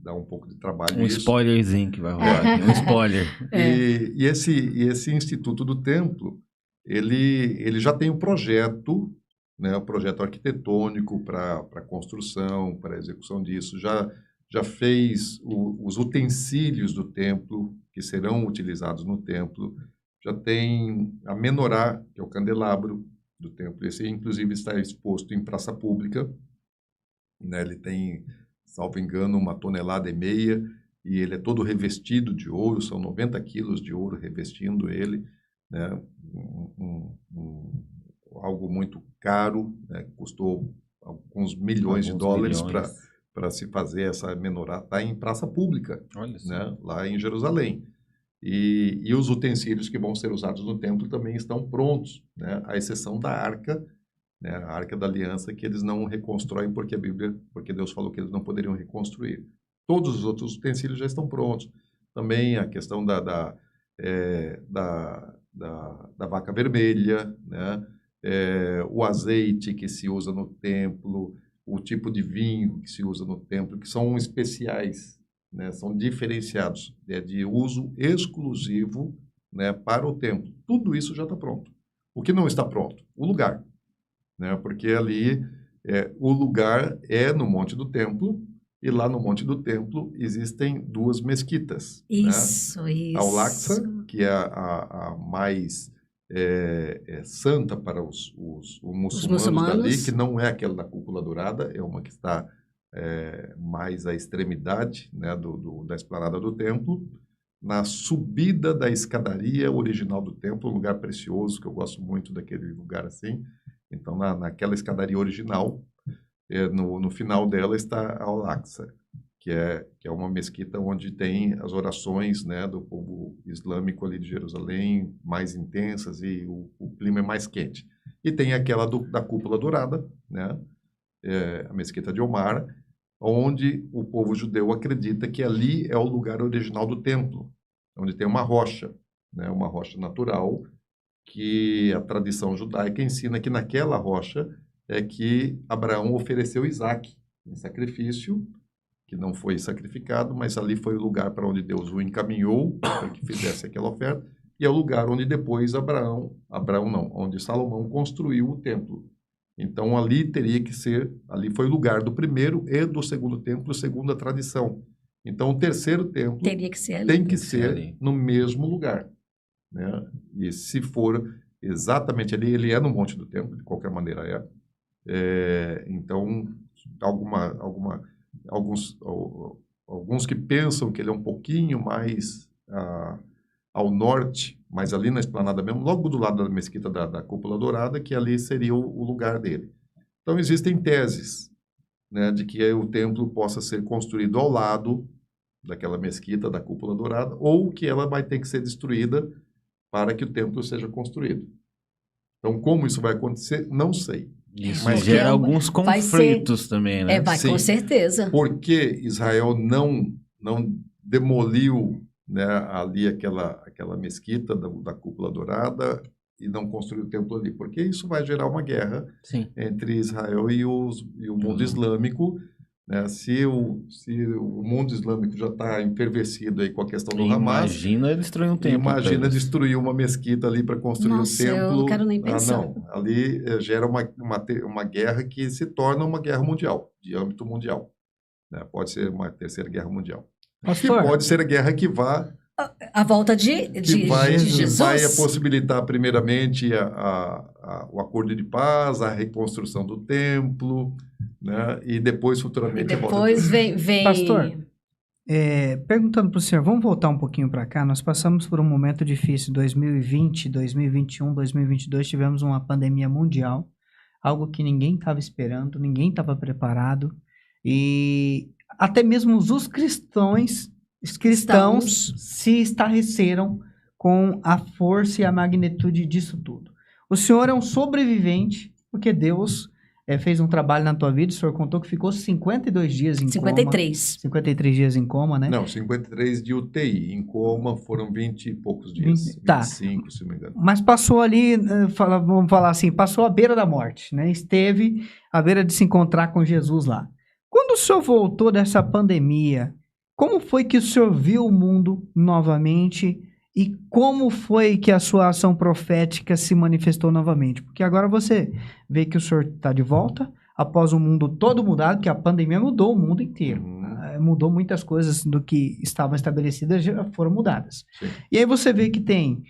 Dá um pouco de trabalho. Um spoilerzinho que vai rolar. Um spoiler. E esse Instituto do Templo, ele já tem um projeto, né, um projeto arquitetônico para construção, para execução disso. Já fez os utensílios do templo, que serão utilizados no templo. Já tem a menorá, que é o candelabro do templo. Esse, inclusive, está exposto em praça pública. Né? Ele tem, salvo engano, 1,5 toneladas, e ele é todo revestido de ouro, são 90 quilos de ouro revestindo ele, né? Algo muito caro, né? Custou alguns milhões de dólares para se fazer essa menorá. Está em praça pública, né? Lá em Jerusalém. E os utensílios que vão ser usados no templo também estão prontos, né? À exceção da arca, né, a Arca da Aliança, que eles não reconstroem porque Deus falou que eles não poderiam reconstruir. Todos os outros utensílios já estão prontos. Também a questão da vaca vermelha, né, o azeite que se usa no templo, o tipo de vinho que se usa no templo, que são especiais, né, são diferenciados, de uso exclusivo, né, para o templo. Tudo isso já está pronto. O que não está pronto? O lugar. Né? Porque ali o lugar é no Monte do Templo, e lá no Monte do Templo existem 2 mesquitas. Isso, né? Isso. Al-Aqsa, que é a mais santa para os muçulmanos dali, que não é aquela da cúpula dourada, é uma que está mais à extremidade, né, da esplanada do templo. Na subida da escadaria original do templo, um lugar precioso, que eu gosto muito daquele lugar assim. Então, naquela escadaria original, no final dela está Al-Aqsa, que é uma mesquita onde tem as orações, né, do povo islâmico ali de Jerusalém, mais intensas, e o clima é mais quente. E tem aquela da cúpula dourada, né, a mesquita de Omar, onde o povo judeu acredita que ali é o lugar original do templo, onde tem uma rocha, né, uma rocha natural, que a tradição judaica ensina que naquela rocha é que Abraão ofereceu Isaac em sacrifício, que não foi sacrificado, mas ali foi o lugar para onde Deus o encaminhou para que fizesse aquela oferta, e é o lugar onde depois onde Salomão construiu o templo. Então, ali teria que ser, ali foi o lugar do primeiro e do segundo templo, segundo a tradição. Então, o terceiro templo Teria que ser ali. tem que ser no mesmo lugar, né? E se for exatamente ali, ele é no Monte do Templo, de qualquer maneira então, alguns que pensam que ele é um pouquinho mais ao norte, mas ali na esplanada mesmo, logo do lado da mesquita da Cúpula Dourada, que ali seria o lugar dele. Então, existem teses, né, de que o templo possa ser construído ao lado daquela mesquita da Cúpula Dourada, ou que ela vai ter que ser destruída para que o templo seja construído. Então, como isso vai acontecer, não sei. Isso mas gera alguns conflitos também, né? Vai, Sim. com certeza. Por que Israel não demoliu, né, ali aquela mesquita da Cúpula Dourada e não construiu o templo ali? Porque isso vai gerar uma guerra entre Israel e o mundo islâmico, né? Se o mundo islâmico já está enfervescido aí com a questão do Hamas, imagina destruir um templo. Imagina destruir uma mesquita ali para construir o templo. Eu não quero nem pensar. Não, ali gera uma guerra que se torna uma guerra mundial, de âmbito mundial, né? Pode ser uma terceira guerra mundial. Pastor, E pode ser a guerra que vá A volta de Jesus. vai possibilitar primeiramente o acordo de paz, a reconstrução do templo, né? E depois futuramente E depois vem... Pastor, perguntando para o senhor, vamos voltar um pouquinho para cá. Nós passamos por um momento difícil, 2020, 2021, 2022, tivemos uma pandemia mundial, algo que ninguém estava esperando, ninguém estava preparado, e até mesmo os cristãos se estarreceram com a força e a magnitude disso tudo. O senhor é um sobrevivente, porque Deus fez um trabalho na tua vida, o senhor contou que ficou 52 dias em 53. coma. 53 dias em coma, né? Não, 53 de UTI. Em coma foram 20 e poucos dias. 25, se não me engano. Mas passou ali, vamos falar assim, passou à beira da morte, né? Esteve à beira de se encontrar com Jesus lá. Quando o senhor voltou dessa pandemia, como foi que o senhor viu o mundo novamente e como foi que a sua ação profética se manifestou novamente? Porque agora você vê que o senhor está de volta, após um mundo todo mudado, porque a pandemia mudou o mundo inteiro. Mudou muitas coisas do que estavam estabelecidas, já foram mudadas. Sim. E aí você vê que tem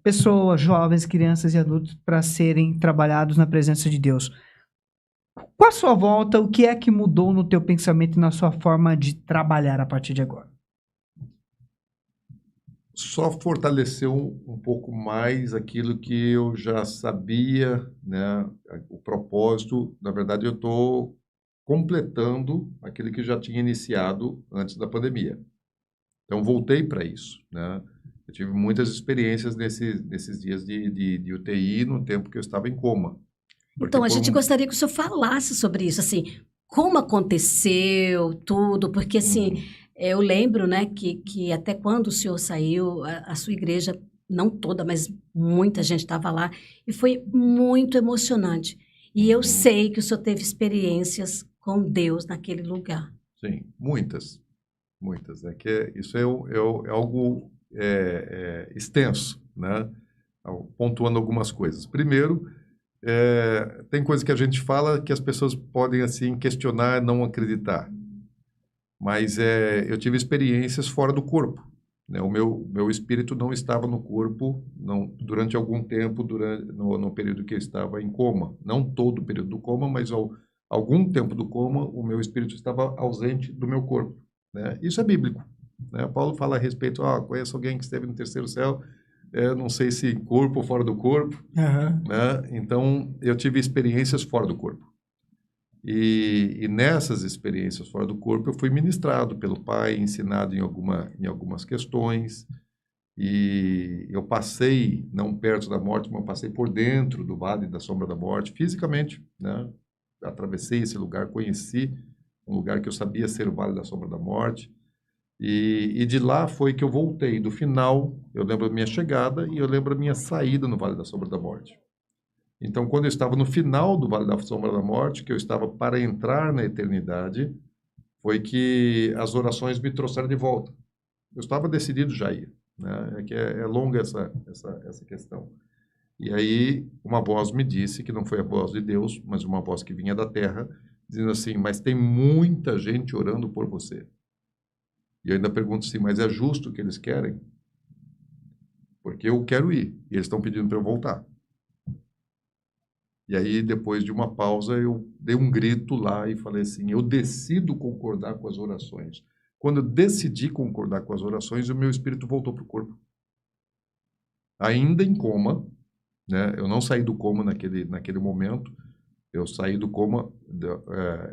pessoas, jovens, crianças e adultos para serem trabalhados na presença de Deus. Com a sua volta, o que é que mudou no teu pensamento e na sua forma de trabalhar a partir de agora? Só fortaleceu um pouco mais aquilo que eu já sabia, né? O propósito. Na verdade, eu estou completando aquilo que eu já tinha iniciado antes da pandemia. Então, voltei para isso, né? Eu tive muitas experiências nesses dias de UTI no tempo que eu estava em coma. Então, a gente gostaria que o senhor falasse sobre isso, assim, como aconteceu tudo, porque, assim, eu lembro, né, que até quando o senhor saiu, a sua igreja, não toda, mas muita gente estava lá, e foi muito emocionante. E eu sei que o senhor teve experiências com Deus naquele lugar. Sim, muitas. É que isso é algo extenso, né? Pontuando algumas coisas. Primeiro, tem coisa que a gente fala que as pessoas podem assim questionar, não acreditar. Mas eu tive experiências fora do corpo, né? O meu espírito não estava no corpo durante algum tempo, no período que eu estava em coma. Não todo o período do coma, mas algum tempo do coma, o meu espírito estava ausente do meu corpo, né? Isso é bíblico, né? Paulo fala a respeito, conheço alguém que esteve no terceiro céu, não sei se corpo ou fora do corpo, né? Então, eu tive experiências fora do corpo. E nessas experiências fora do corpo, eu fui ministrado pelo Pai, ensinado em algumas questões, e eu passei, não perto da morte, mas eu passei por dentro do Vale da Sombra da Morte, fisicamente, né? Atravessei esse lugar, conheci um lugar que eu sabia ser o Vale da Sombra da Morte, e de lá foi que eu voltei. Do final, eu lembro a minha chegada e eu lembro a minha saída no Vale da Sombra da Morte. Então, quando eu estava no final do Vale da Sombra da Morte, que eu estava para entrar na eternidade, foi que as orações me trouxeram de volta. Eu estava decidido já a ir, né? É longa essa questão. E aí uma voz me disse, que não foi a voz de Deus, mas uma voz que vinha da terra, dizendo assim, mas tem muita gente orando por você. E eu ainda pergunto assim, mas é justo o que eles querem? Porque eu quero ir, e eles estão pedindo para eu voltar. E aí, depois de uma pausa, eu dei um grito lá e falei assim, eu decido concordar com as orações. Quando eu decidi concordar com as orações, o meu espírito voltou para o corpo. Ainda em coma, né? Eu não saí do coma naquele momento, eu saí do coma,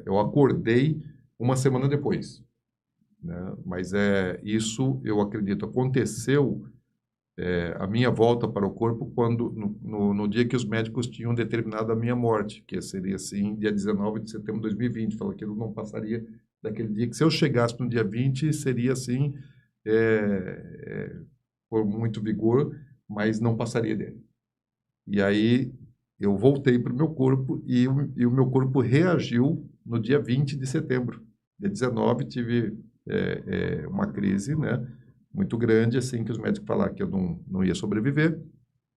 eu acordei uma semana depois. Né? Mas isso, eu acredito, aconteceu a minha volta para o corpo quando no dia que os médicos tinham determinado a minha morte, que seria assim, dia 19 de setembro de 2020, falou que eu não passaria daquele dia, que se eu chegasse no dia 20, seria assim, por muito vigor, mas não passaria dele. E aí eu voltei para o meu corpo e o meu corpo reagiu no dia 20 de setembro. Dia 19 tive uma crise, né, muito grande, assim, que os médicos falaram que eu não ia sobreviver.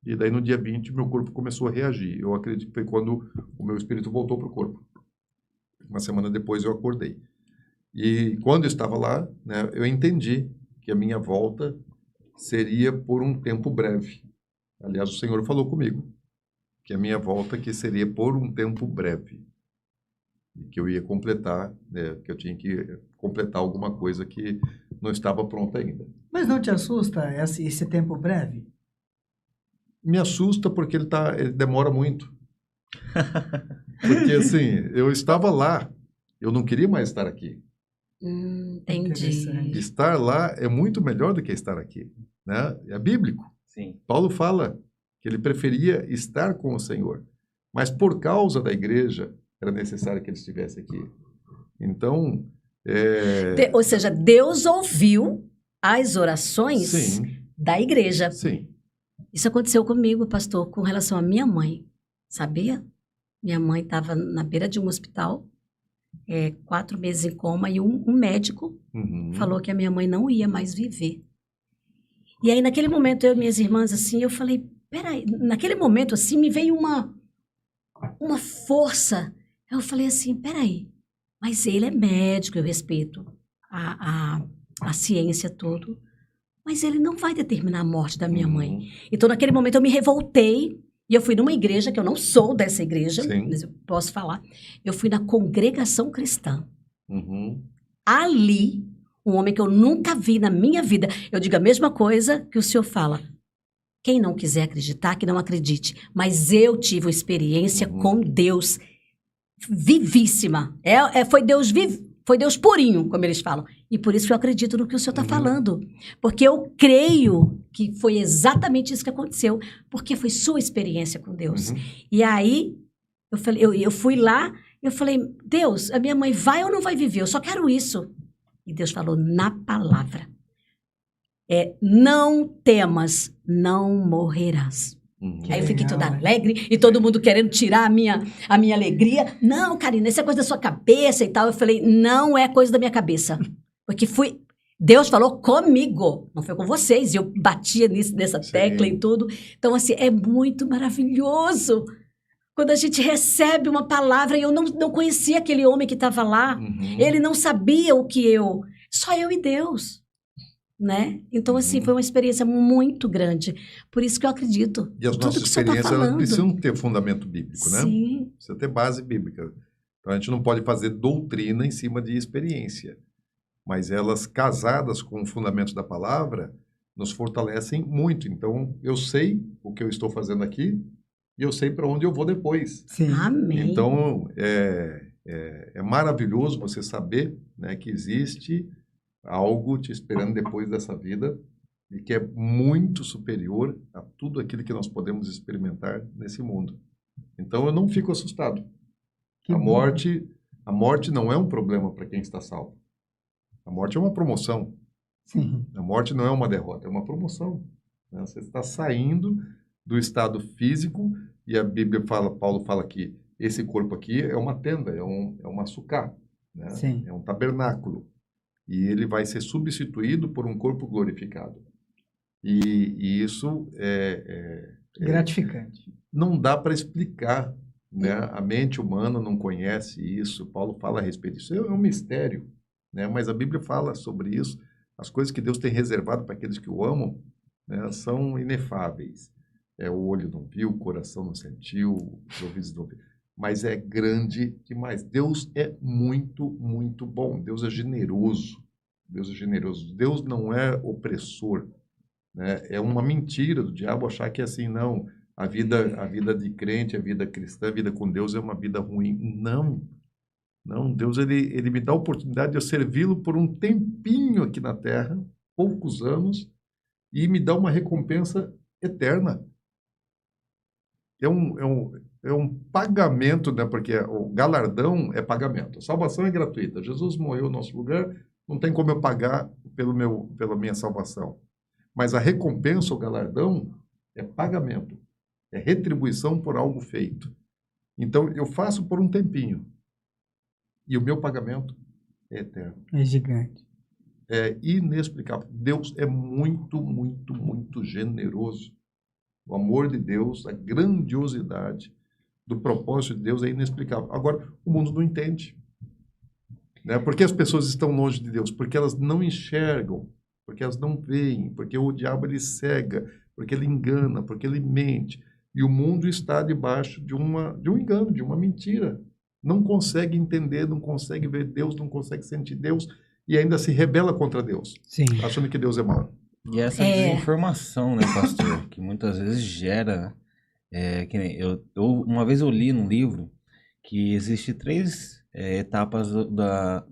E daí no dia 20 meu corpo começou a reagir. Eu acredito que foi quando o meu espírito voltou para o corpo. Uma semana depois eu acordei. E quando eu estava lá, né, eu entendi que a minha volta seria por um tempo breve. Aliás, o Senhor falou comigo que a minha volta que seria por um tempo breve. E que eu ia completar, né, que eu tinha que completar alguma coisa que não estava pronta ainda. Mas não te assusta esse tempo breve? Me assusta porque ele demora muito. Porque, assim, eu estava lá, eu não queria mais estar aqui. Entendi. Estar lá é muito melhor do que estar aqui, né? É bíblico. Sim. Paulo fala que ele preferia estar com o Senhor, mas por causa da igreja era necessário que ele estivesse aqui. Então, Ou seja, Deus ouviu as orações sim, da igreja. sim. Isso aconteceu comigo, pastor, com relação à minha mãe. Sabia? Minha mãe estava na beira de um hospital, 4 meses em coma, e um médico falou que a minha mãe não ia mais viver. E aí, naquele momento, eu e minhas irmãs, assim, eu falei, peraí, naquele momento, assim, me veio uma força. Eu falei assim, peraí, mas ele é médico, eu respeito a ciência toda, mas ele não vai determinar a morte da minha mãe. Então, naquele momento, eu me revoltei e eu fui numa igreja, que eu não sou dessa igreja, Sim. mas eu posso falar. Eu fui na Congregação Cristã. Uhum. Ali, um homem que eu nunca vi na minha vida, eu digo a mesma coisa que o senhor fala. Quem não quiser acreditar, que não acredite. Mas eu tive uma experiência com Deus vivíssima. Foi Deus purinho, como eles falam. E por isso que eu acredito no que o senhor está falando. Porque eu creio que foi exatamente isso que aconteceu. Porque foi sua experiência com Deus. E aí, eu fui lá, eu falei, Deus, a minha mãe vai ou não vai viver? Eu só quero isso. E Deus falou na palavra. Não temas, não morrerás. Aí eu fiquei toda alegre e todo mundo querendo tirar a minha alegria. Não, Karina, isso é coisa da sua cabeça e tal. Eu falei, não é coisa da minha cabeça. Porque Deus falou comigo, não foi com vocês. E eu batia nessa tecla e tudo. Então, assim, é muito maravilhoso. Quando a gente recebe uma palavra, e eu não conhecia aquele homem que estava lá. Ele não sabia o que só eu e Deus. Né? Então, assim, foi uma experiência muito grande. Por isso que eu acredito. E as nossas experiências elas precisam ter fundamento bíblico, né? Sim. Precisa ter base bíblica. Então, a gente não pode fazer doutrina em cima de experiência. Mas elas, casadas com o fundamento da palavra, nos fortalecem muito. Então, eu sei o que eu estou fazendo aqui e eu sei para onde eu vou depois. Sim. Amém. Então, é maravilhoso você saber, né, que existe algo te esperando depois dessa vida e que é muito superior a tudo aquilo que nós podemos experimentar nesse mundo. Então, eu não fico assustado. A morte não é um problema para quem está salvo. A morte é uma promoção. Sim. A morte não é uma derrota, é uma promoção. Né? Você está saindo do estado físico e a Bíblia Paulo fala que esse corpo aqui é uma tenda, é uma sucá, né? É um tabernáculo. E ele vai ser substituído por um corpo glorificado. E isso Gratificante. Não dá para explicar, né? A mente humana não conhece isso. Paulo fala a respeito disso. É um mistério, né? Mas a Bíblia fala sobre isso. As coisas que Deus tem reservado para aqueles que o amam, né, são inefáveis. O olho não viu, o coração não sentiu, os ouvidos não ouviram. Mas é grande demais. Deus é muito, muito bom. Deus é generoso. Deus é generoso. Deus não é opressor, né? É uma mentira do diabo achar que assim, não, a vida de crente, a vida cristã, a vida com Deus é uma vida ruim. Não. Não, Deus ele me dá a oportunidade de eu servi-lo por um tempinho aqui na terra, poucos anos, e me dá uma recompensa eterna. É um pagamento, né? Porque o galardão é pagamento. A salvação é gratuita. Jesus morreu no nosso lugar, não tem como eu pagar pela minha salvação. Mas a recompensa, o galardão, é pagamento. É retribuição por algo feito. Então, eu faço por um tempinho. E o meu pagamento é eterno. É gigante. É inexplicável. Deus é muito, muito, muito generoso. O amor de Deus, a grandiosidade do propósito de Deus é inexplicável. Agora, o mundo não entende. Né? Por que as pessoas estão longe de Deus? Porque elas não enxergam, porque elas não veem, porque o diabo ele cega, porque ele engana, porque ele mente. E o mundo está debaixo de um engano, de uma mentira. Não consegue entender, não consegue ver Deus, não consegue sentir Deus e ainda se rebela contra Deus, Sim. achando que Deus é mau. E essa desinformação, né, pastor, que muitas vezes gera, que nem uma vez eu li num livro que existe 3 etapas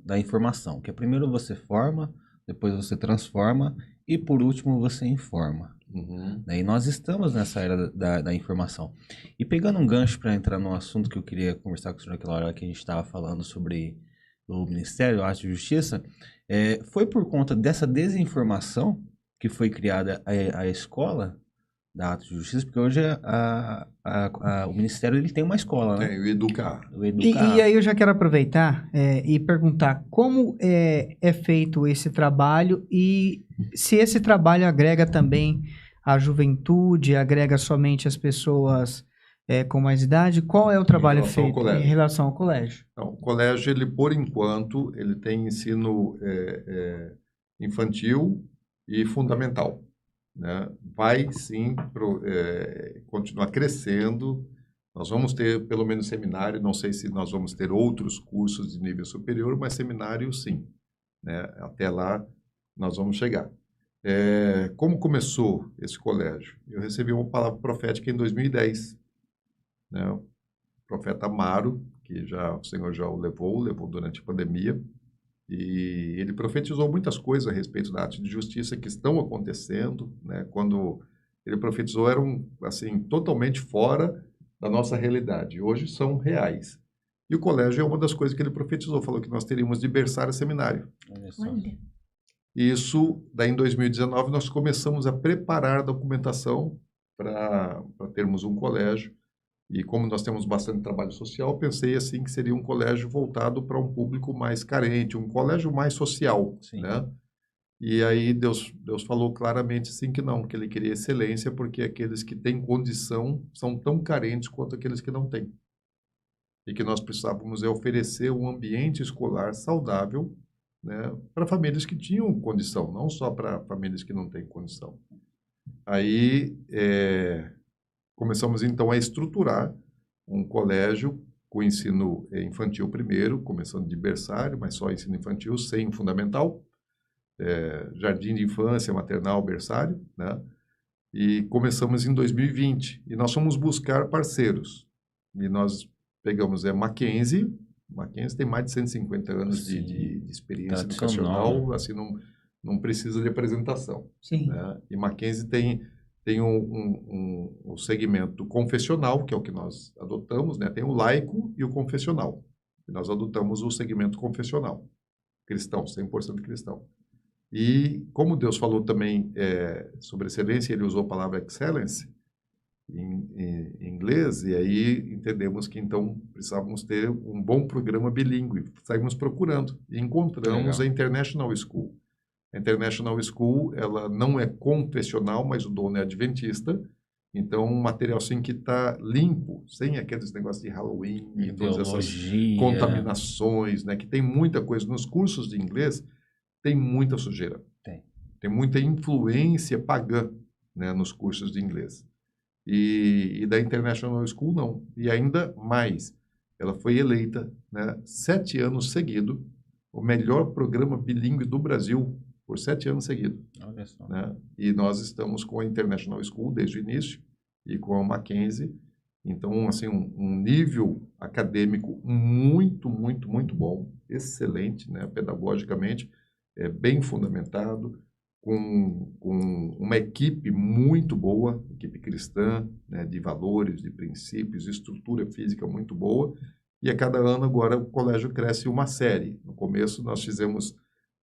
da informação, que primeiro você forma, depois você transforma e por último você informa. Uhum. E nós estamos nessa era da informação. E pegando um gancho para entrar no assunto que eu queria conversar com o senhor naquela hora que a gente estava falando sobre o Ministério, a Arte e Justiça, foi por conta dessa desinformação que foi criada a escola da Arte e Justiça, porque hoje o Ministério ele tem uma escola, né? O Educar. E aí eu já quero aproveitar e perguntar como é feito esse trabalho e se esse trabalho agrega também a juventude, agrega somente as pessoas com mais idade, qual é o trabalho feito em relação ao colégio? Então, o colégio, ele por enquanto, ele tem ensino infantil e fundamental. Né? Vai sim continuar crescendo. Nós vamos ter pelo menos seminário, não sei se nós vamos ter outros cursos de nível superior, mas seminário sim, né? Até lá nós vamos chegar. Como começou esse colégio? Eu recebi uma palavra profética em 2010, né? O profeta Amaro, que o Senhor já o levou durante a pandemia, e ele profetizou muitas coisas a respeito da arte de justiça que estão acontecendo, né? Quando ele profetizou eram assim totalmente fora da nossa realidade. Hoje são reais. E o colégio é uma das coisas que ele profetizou, falou que nós teríamos de berçário e seminário. Olha. Isso, daí em 2019 nós começamos a preparar a documentação para termos um colégio. E como nós temos bastante trabalho social, pensei assim que seria um colégio voltado para um público mais carente, um colégio mais social, né? E aí Deus falou claramente assim que não, que ele queria excelência, porque aqueles que têm condição são tão carentes quanto aqueles que não têm. E que nós precisávamos oferecer um ambiente escolar saudável, né, para famílias que tinham condição, não só para famílias que não têm condição. Aí começamos então a estruturar um colégio com ensino infantil primeiro, começando de berçário, mas só ensino infantil, sem fundamental, jardim de infância, maternal, berçário, né? E começamos em 2020. E nós fomos buscar parceiros. E nós pegamos Mackenzie. Mackenzie tem mais de 150 anos de experiência educacional, assim, não precisa de apresentação. Sim. Né? E Mackenzie tem um segmento confessional, que é o que nós adotamos, né? Tem o laico e o confessional. E nós adotamos o segmento confessional, cristão, 100% cristão. E como Deus falou também sobre excelência, ele usou a palavra excellence em inglês, e aí entendemos que então precisávamos ter um bom programa bilíngue. Saímos procurando e encontramos a International School. A International School, ela não é confessional, mas o dono é adventista, Então, um material assim que está limpo, sem aqueles negócios de Halloween e todas essas contaminações, né? Que tem muita coisa. Nos cursos de inglês, tem muita sujeira. Tem muita influência pagã, né, nos cursos de inglês. E da International School, não. E ainda mais, ela foi eleita, né, 7 anos seguidos, o melhor programa bilíngue do Brasil, por 7 anos seguidos. Olha só. Né? E nós estamos com a International School desde o início, e com a Mackenzie. Então, assim, um nível acadêmico muito, muito, muito bom, excelente, né, pedagogicamente, bem fundamentado, com uma equipe muito boa, equipe cristã, né, de valores, de princípios, estrutura física muito boa. E a cada ano agora o colégio cresce uma série. No começo nós fizemos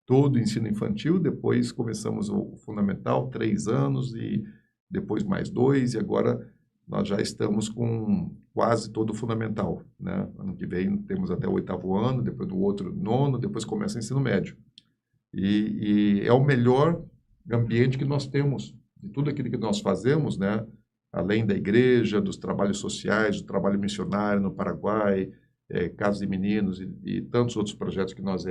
todo o ensino infantil, depois começamos o fundamental, 3 anos, e depois mais 2, e agora nós já estamos com quase todo o fundamental, né? Ano que vem temos até o 8º ano, depois do outro 9º, depois começa o ensino médio. E é o melhor ambiente que nós temos, de tudo aquilo que nós fazemos, né? Além da igreja, dos trabalhos sociais, do trabalho missionário no Paraguai, Casa de Meninos e tantos outros projetos que nós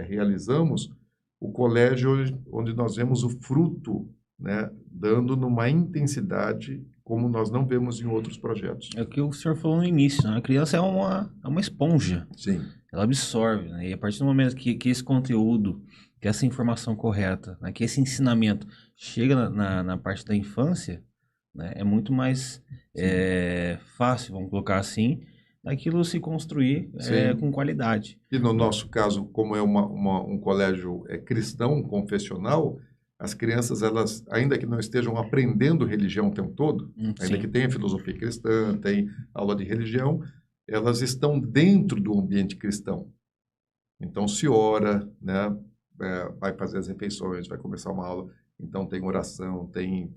realizamos, o colégio onde nós vemos o fruto, né, dando numa intensidade como nós não vemos em outros projetos. É o que o senhor falou no início, né? A criança é uma esponja. Sim. Ela absorve, né? E a partir do momento que esse conteúdo, que essa informação correta, né, que esse ensinamento chega na parte da infância, né, é muito mais fácil, vamos colocar assim, daquilo se construir com qualidade. E no nosso caso, como é um colégio cristão, confessional, as crianças, elas, ainda que não estejam aprendendo religião o tempo todo, ainda que tenha filosofia cristã, tem aula de religião, elas estão dentro do ambiente cristão. Então, se ora, né, vai fazer as refeições, vai começar uma aula, então tem oração, tem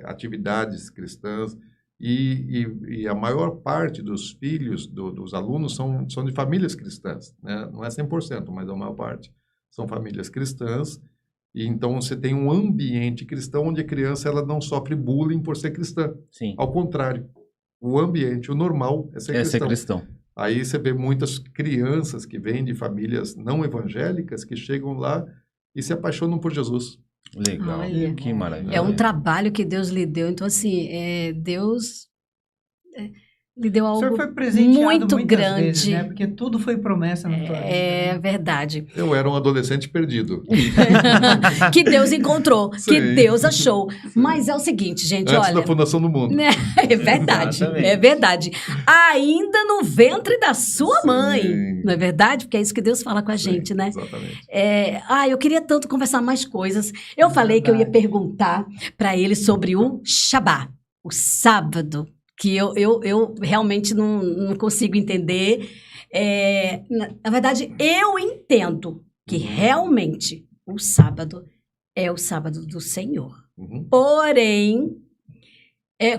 atividades cristãs, e a maior parte dos filhos dos alunos são de famílias cristãs, né? Não é 100%, mas a maior parte são famílias cristãs. E então você tem um ambiente cristão onde a criança ela não sofre bullying por ser cristã. Sim. Ao contrário, o ambiente, o normal é ser cristão. Aí você vê muitas crianças que vêm de famílias não evangélicas que chegam lá e se apaixonam por Jesus. Legal, olha, que maravilha. É um trabalho que Deus lhe deu. Então, assim, Deus lhe deu algo o senhor foi presenteado muito muitas grande. vezes, né? Porque tudo foi promessa na tua vida. É verdade. Eu era um adolescente perdido. Que Deus encontrou, que Sim. Deus achou. Mas é o seguinte, gente, Antes olha... da fundação do mundo. É verdade, é verdade. Ainda no ventre da sua mãe, não é verdade? Porque é isso que Deus fala com a gente, né? Exatamente. Eu queria tanto conversar mais coisas. Eu falei que eu ia perguntar para ele sobre o Shabá, o sábado, que eu realmente não consigo entender. Na verdade, eu entendo que realmente o sábado é o sábado do Senhor. Porém,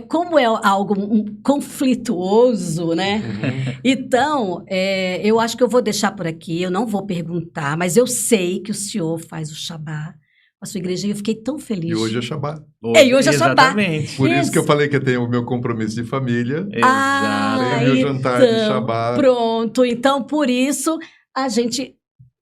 como é algo conflituoso, né? Então, eu acho que eu vou deixar por aqui, eu não vou perguntar, mas eu sei que o senhor faz o Shabá, a sua igreja, e eu fiquei tão feliz. E hoje é Shabá. E hoje é Shabá. Por isso que eu falei que eu tenho o meu compromisso de família. Exato. Tenho o meu jantar de Shabá. Pronto, então por isso a gente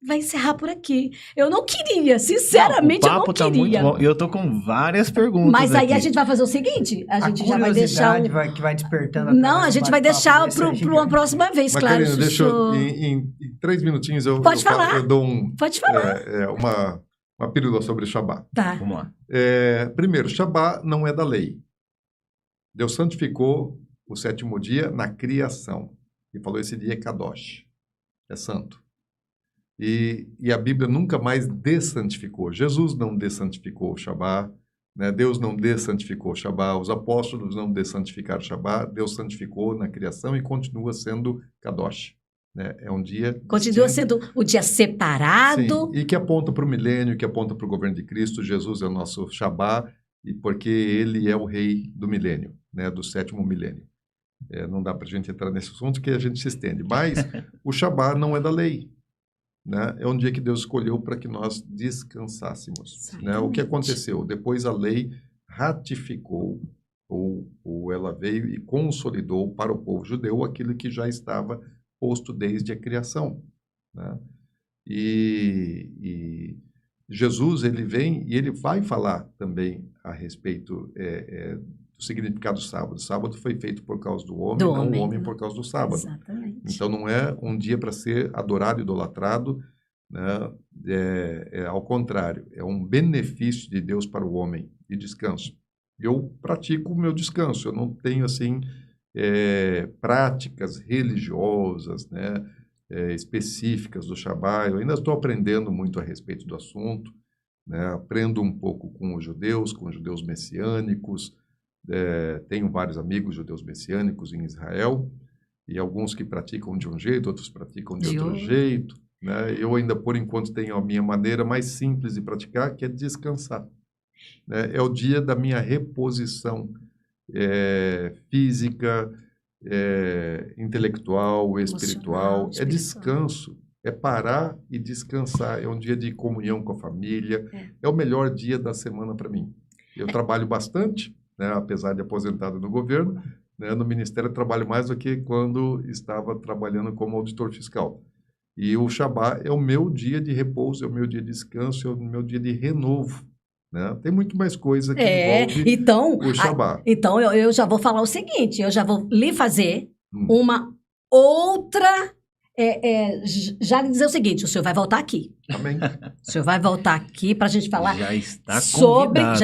vai encerrar por aqui. Eu não queria, sinceramente, o papo eu não queria. Tá muito bom. Eu tô com várias perguntas. Mas aí aqui. a gente vai fazer o seguinte: a gente já vai curiosidade deixar. que vai despertando. Não, a gente vai deixar para uma próxima vez, Mas, claro. Karina, deixa eu, em 3 minutinhos eu dou Pode falar. uma pílula sobre Shabá. Tá. Vamos lá. Primeiro, Shabá não é da lei. Deus santificou o 7º dia na criação. E falou: esse dia é Kadosh, é santo. E a Bíblia nunca mais dessantificou. Jesus não dessantificou o Shabá, né? Deus não dessantificou o Shabá, os apóstolos não dessantificaram o Shabá, Deus santificou na criação e continua sendo Kadosh. Né? É um dia... Continua sendo o dia separado. Sim, e que aponta para o milênio, que aponta para o governo de Cristo. Jesus é o nosso Shabá, e porque ele é o rei do milênio, né? Do 7º milênio. Não dá para a gente entrar nesse assunto, que a gente se estende. Mas o Shabá não é da lei. Né? É um dia que Deus escolheu para que nós descansássemos. Né? O que aconteceu? Depois a lei ratificou ou ela veio e consolidou para o povo judeu aquilo que já estava posto desde a criação, né? E Jesus, ele vem e ele vai falar também a respeito do significado do sábado. O sábado foi feito por causa do homem, não o homem por causa do sábado. Exatamente. Então, não é um dia para ser adorado e idolatrado, né? Ao contrário, é um benefício de Deus para o homem de descanso. Eu pratico o meu descanso, eu não tenho, assim, práticas religiosas, né, específicas do Shabá. Eu ainda estou aprendendo muito a respeito do assunto, né? Aprendo um pouco com os judeus messiânicos, tenho vários amigos judeus messiânicos em Israel, e alguns que praticam de um jeito, outros praticam de outro jeito, né? Eu ainda, por enquanto, tenho a minha maneira mais simples de praticar, que é descansar, né? É o dia da minha reposição física, intelectual, espiritual. É descanso, é parar e descansar. É um dia de comunhão com a família. É o melhor dia da semana para mim. Eu trabalho bastante, né, apesar de aposentado no governo, né, no Ministério eu trabalho mais do que quando estava trabalhando como auditor fiscal. E o Shabá é o meu dia de repouso, é o meu dia de descanso, é o meu dia de renovo, né? Tem muito mais coisa que envolve o Shabá. Então, eu já vou falar o seguinte, eu já vou lhe fazer uma outra... já lhe dizer o seguinte, o senhor vai voltar aqui. Amém. O senhor vai voltar aqui para a gente falar já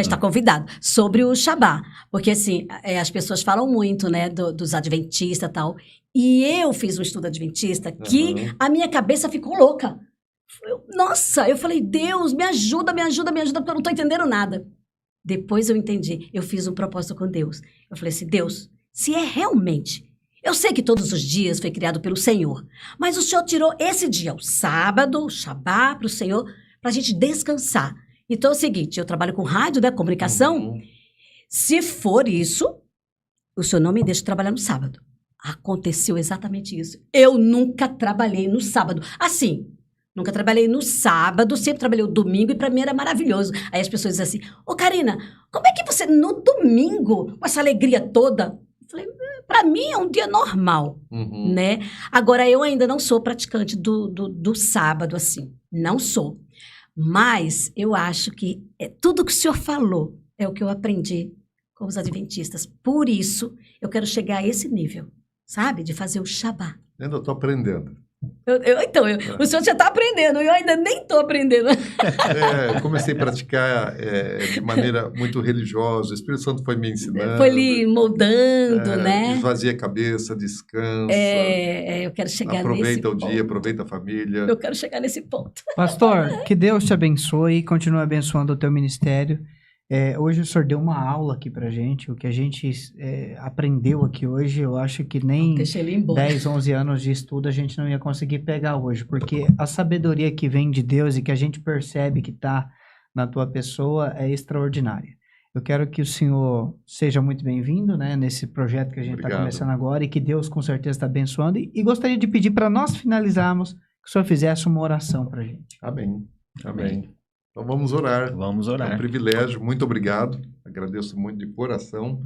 está convidado sobre o Shabá. Porque, assim, as pessoas falam muito, né, dos adventistas e tal. E eu fiz um estudo adventista que a minha cabeça ficou louca. Eu falei, Deus, me ajuda, porque eu não estou entendendo nada. Depois eu entendi. Eu fiz um propósito com Deus. Eu falei assim, Deus, se é realmente... Eu sei que todos os dias foi criado pelo Senhor, mas o Senhor tirou esse dia, o sábado, o Shabá, para o Senhor, para a gente descansar. Então é o seguinte, eu trabalho com rádio, né, comunicação. Se for isso, o Senhor não me deixa trabalhar no sábado. Aconteceu exatamente isso. Eu nunca trabalhei no sábado. Assim, nunca trabalhei no sábado, sempre trabalhei o domingo e para mim era maravilhoso. Aí as pessoas dizem assim, Karina, como é que você no domingo, com essa alegria toda... Eu falei, para mim é um dia normal, né? Agora, eu ainda não sou praticante do sábado, assim. Não sou. Mas eu acho que tudo que o senhor falou é o que eu aprendi com os adventistas. Por isso, eu quero chegar a esse nível, sabe? De fazer o Shabá. Ainda estou aprendendo. O senhor já está aprendendo, eu ainda nem estou aprendendo. Eu comecei a praticar de maneira muito religiosa, o Espírito Santo foi me ensinando. Foi lhe moldando, né? Esvazia a cabeça, descansa. Eu quero chegar aproveita nesse o dia, aproveita a família. Eu quero chegar nesse ponto. Pastor, que Deus te abençoe e continue abençoando o teu ministério. Hoje o senhor deu uma aula aqui pra gente, o que a gente aprendeu aqui hoje, eu acho que nem 10, 11 anos de estudo a gente não ia conseguir pegar hoje, porque a sabedoria que vem de Deus e que a gente percebe que está na tua pessoa é extraordinária. Eu quero que o senhor seja muito bem-vindo, né, nesse projeto que a gente está começando agora e que Deus com certeza está abençoando e gostaria de pedir para nós finalizarmos que o senhor fizesse uma oração para a gente. Amém. Amém. Então vamos orar. Vamos orar. É um privilégio, muito obrigado. Agradeço muito de coração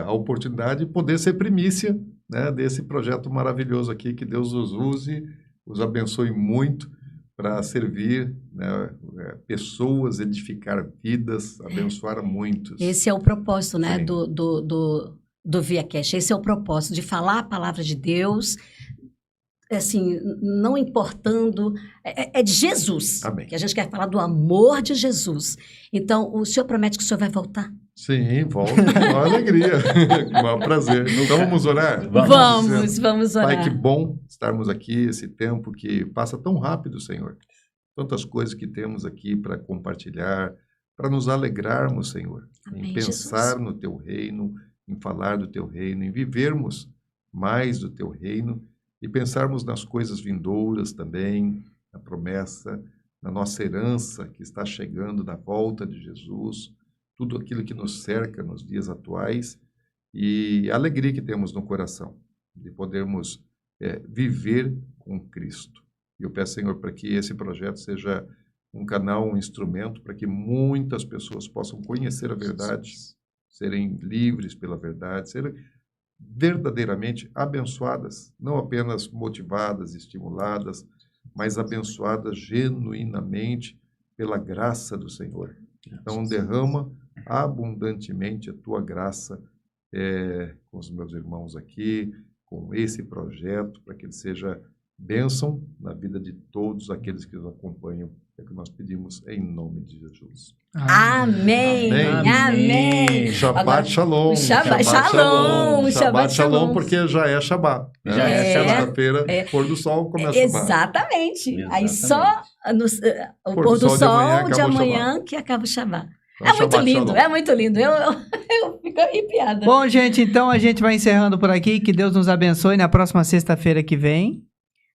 a oportunidade de poder ser primícia, né, desse projeto maravilhoso aqui. Que Deus os use, os abençoe muito para servir, né, pessoas, edificar vidas, abençoar muitos. Esse é o propósito, né, do ViaCast. Esse é o propósito, de falar a palavra de Deus, assim, não importando, é de Jesus. Amém. Que a gente quer falar do amor de Jesus. Então, o senhor promete que o senhor vai voltar? Sim, volto com uma alegria, com o maior prazer. Então vamos orar? Vamos orar. Pai, que bom estarmos aqui, esse tempo que passa tão rápido, Senhor. Tantas coisas que temos aqui para compartilhar, para nos alegrarmos, Senhor. Amém, em pensar Jesus. no Teu reino, em falar do Teu reino, em vivermos mais do Teu reino e pensarmos nas coisas vindouras também, na promessa, na nossa herança que está chegando na volta de Jesus, tudo aquilo que nos cerca nos dias atuais e a alegria que temos no coração de podermos viver com Cristo. E eu peço, Senhor, para que esse projeto seja um canal, um instrumento para que muitas pessoas possam conhecer a verdade, serem livres pela verdade, serem verdadeiramente abençoadas, não apenas motivadas, estimuladas, mas abençoadas genuinamente pela graça do Senhor. Então, derrama abundantemente a tua graça com os meus irmãos aqui, com esse projeto, para que ele seja bênção na vida de todos aqueles que nos acompanham. É o que nós pedimos em nome de Jesus. Amém. Amém. Shabbat Shalom. Shabbat Shalom, porque já é Shabbat. Já é Shabbat. Sexta-feira, pôr do sol, começa o Shabbat. Exatamente. Aí só o pôr do sol de amanhã que acaba o Shabbat. É muito lindo, é muito lindo. Eu fico arrepiada. Bom, gente, então a gente vai encerrando por aqui. Que Deus nos abençoe na próxima sexta-feira que vem.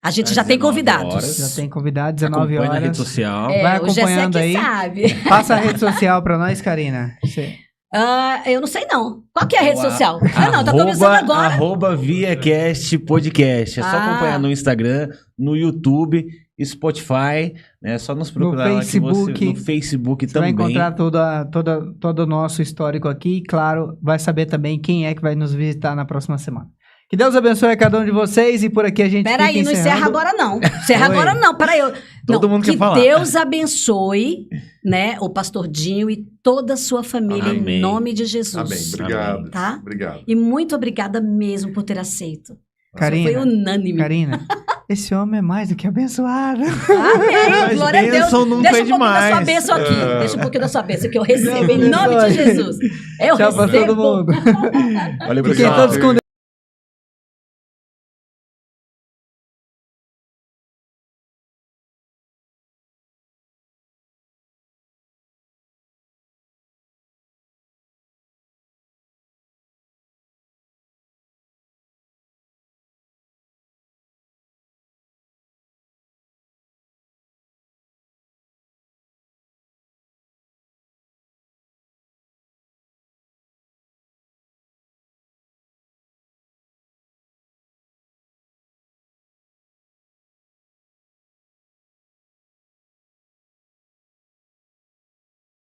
A gente já tem convidados. Já tem convidados, 19 horas. Acompanha na rede social. Vai acompanhando aí. Sabe. Passa a rede social para nós, Karina. Eu não sei não. Qual que é a rede social? Não, tá começando agora. @ViaCast Podcast. É só acompanhar no Instagram, no YouTube, Spotify, né? É só nos procurar no Facebook, no Facebook você também. Vai encontrar todo o nosso histórico aqui. E, claro, vai saber também quem é que vai nos visitar na próxima semana. Que Deus abençoe a cada um de vocês e por aqui a gente Peraí, não encerra agora não. Encerra agora não, peraí. Todo mundo quer falar. Que Deus abençoe, né, o pastor Dinho e toda a sua família, Amém. em nome de Jesus. Amém. Obrigado. Tá? Obrigado. E muito obrigada mesmo por ter aceito. Karina, foi unânime. Karina, esse homem é mais do que abençoado. Amém. Glória a Deus. Bênção não Deixa um pede pouquinho mais. da sua bênção aqui. Deixa um pouquinho da sua bênção que eu recebo em nome de Jesus. Eu Tchau pra recebo. todo mundo. Valeu, Fiquem pessoal. todos com Deus.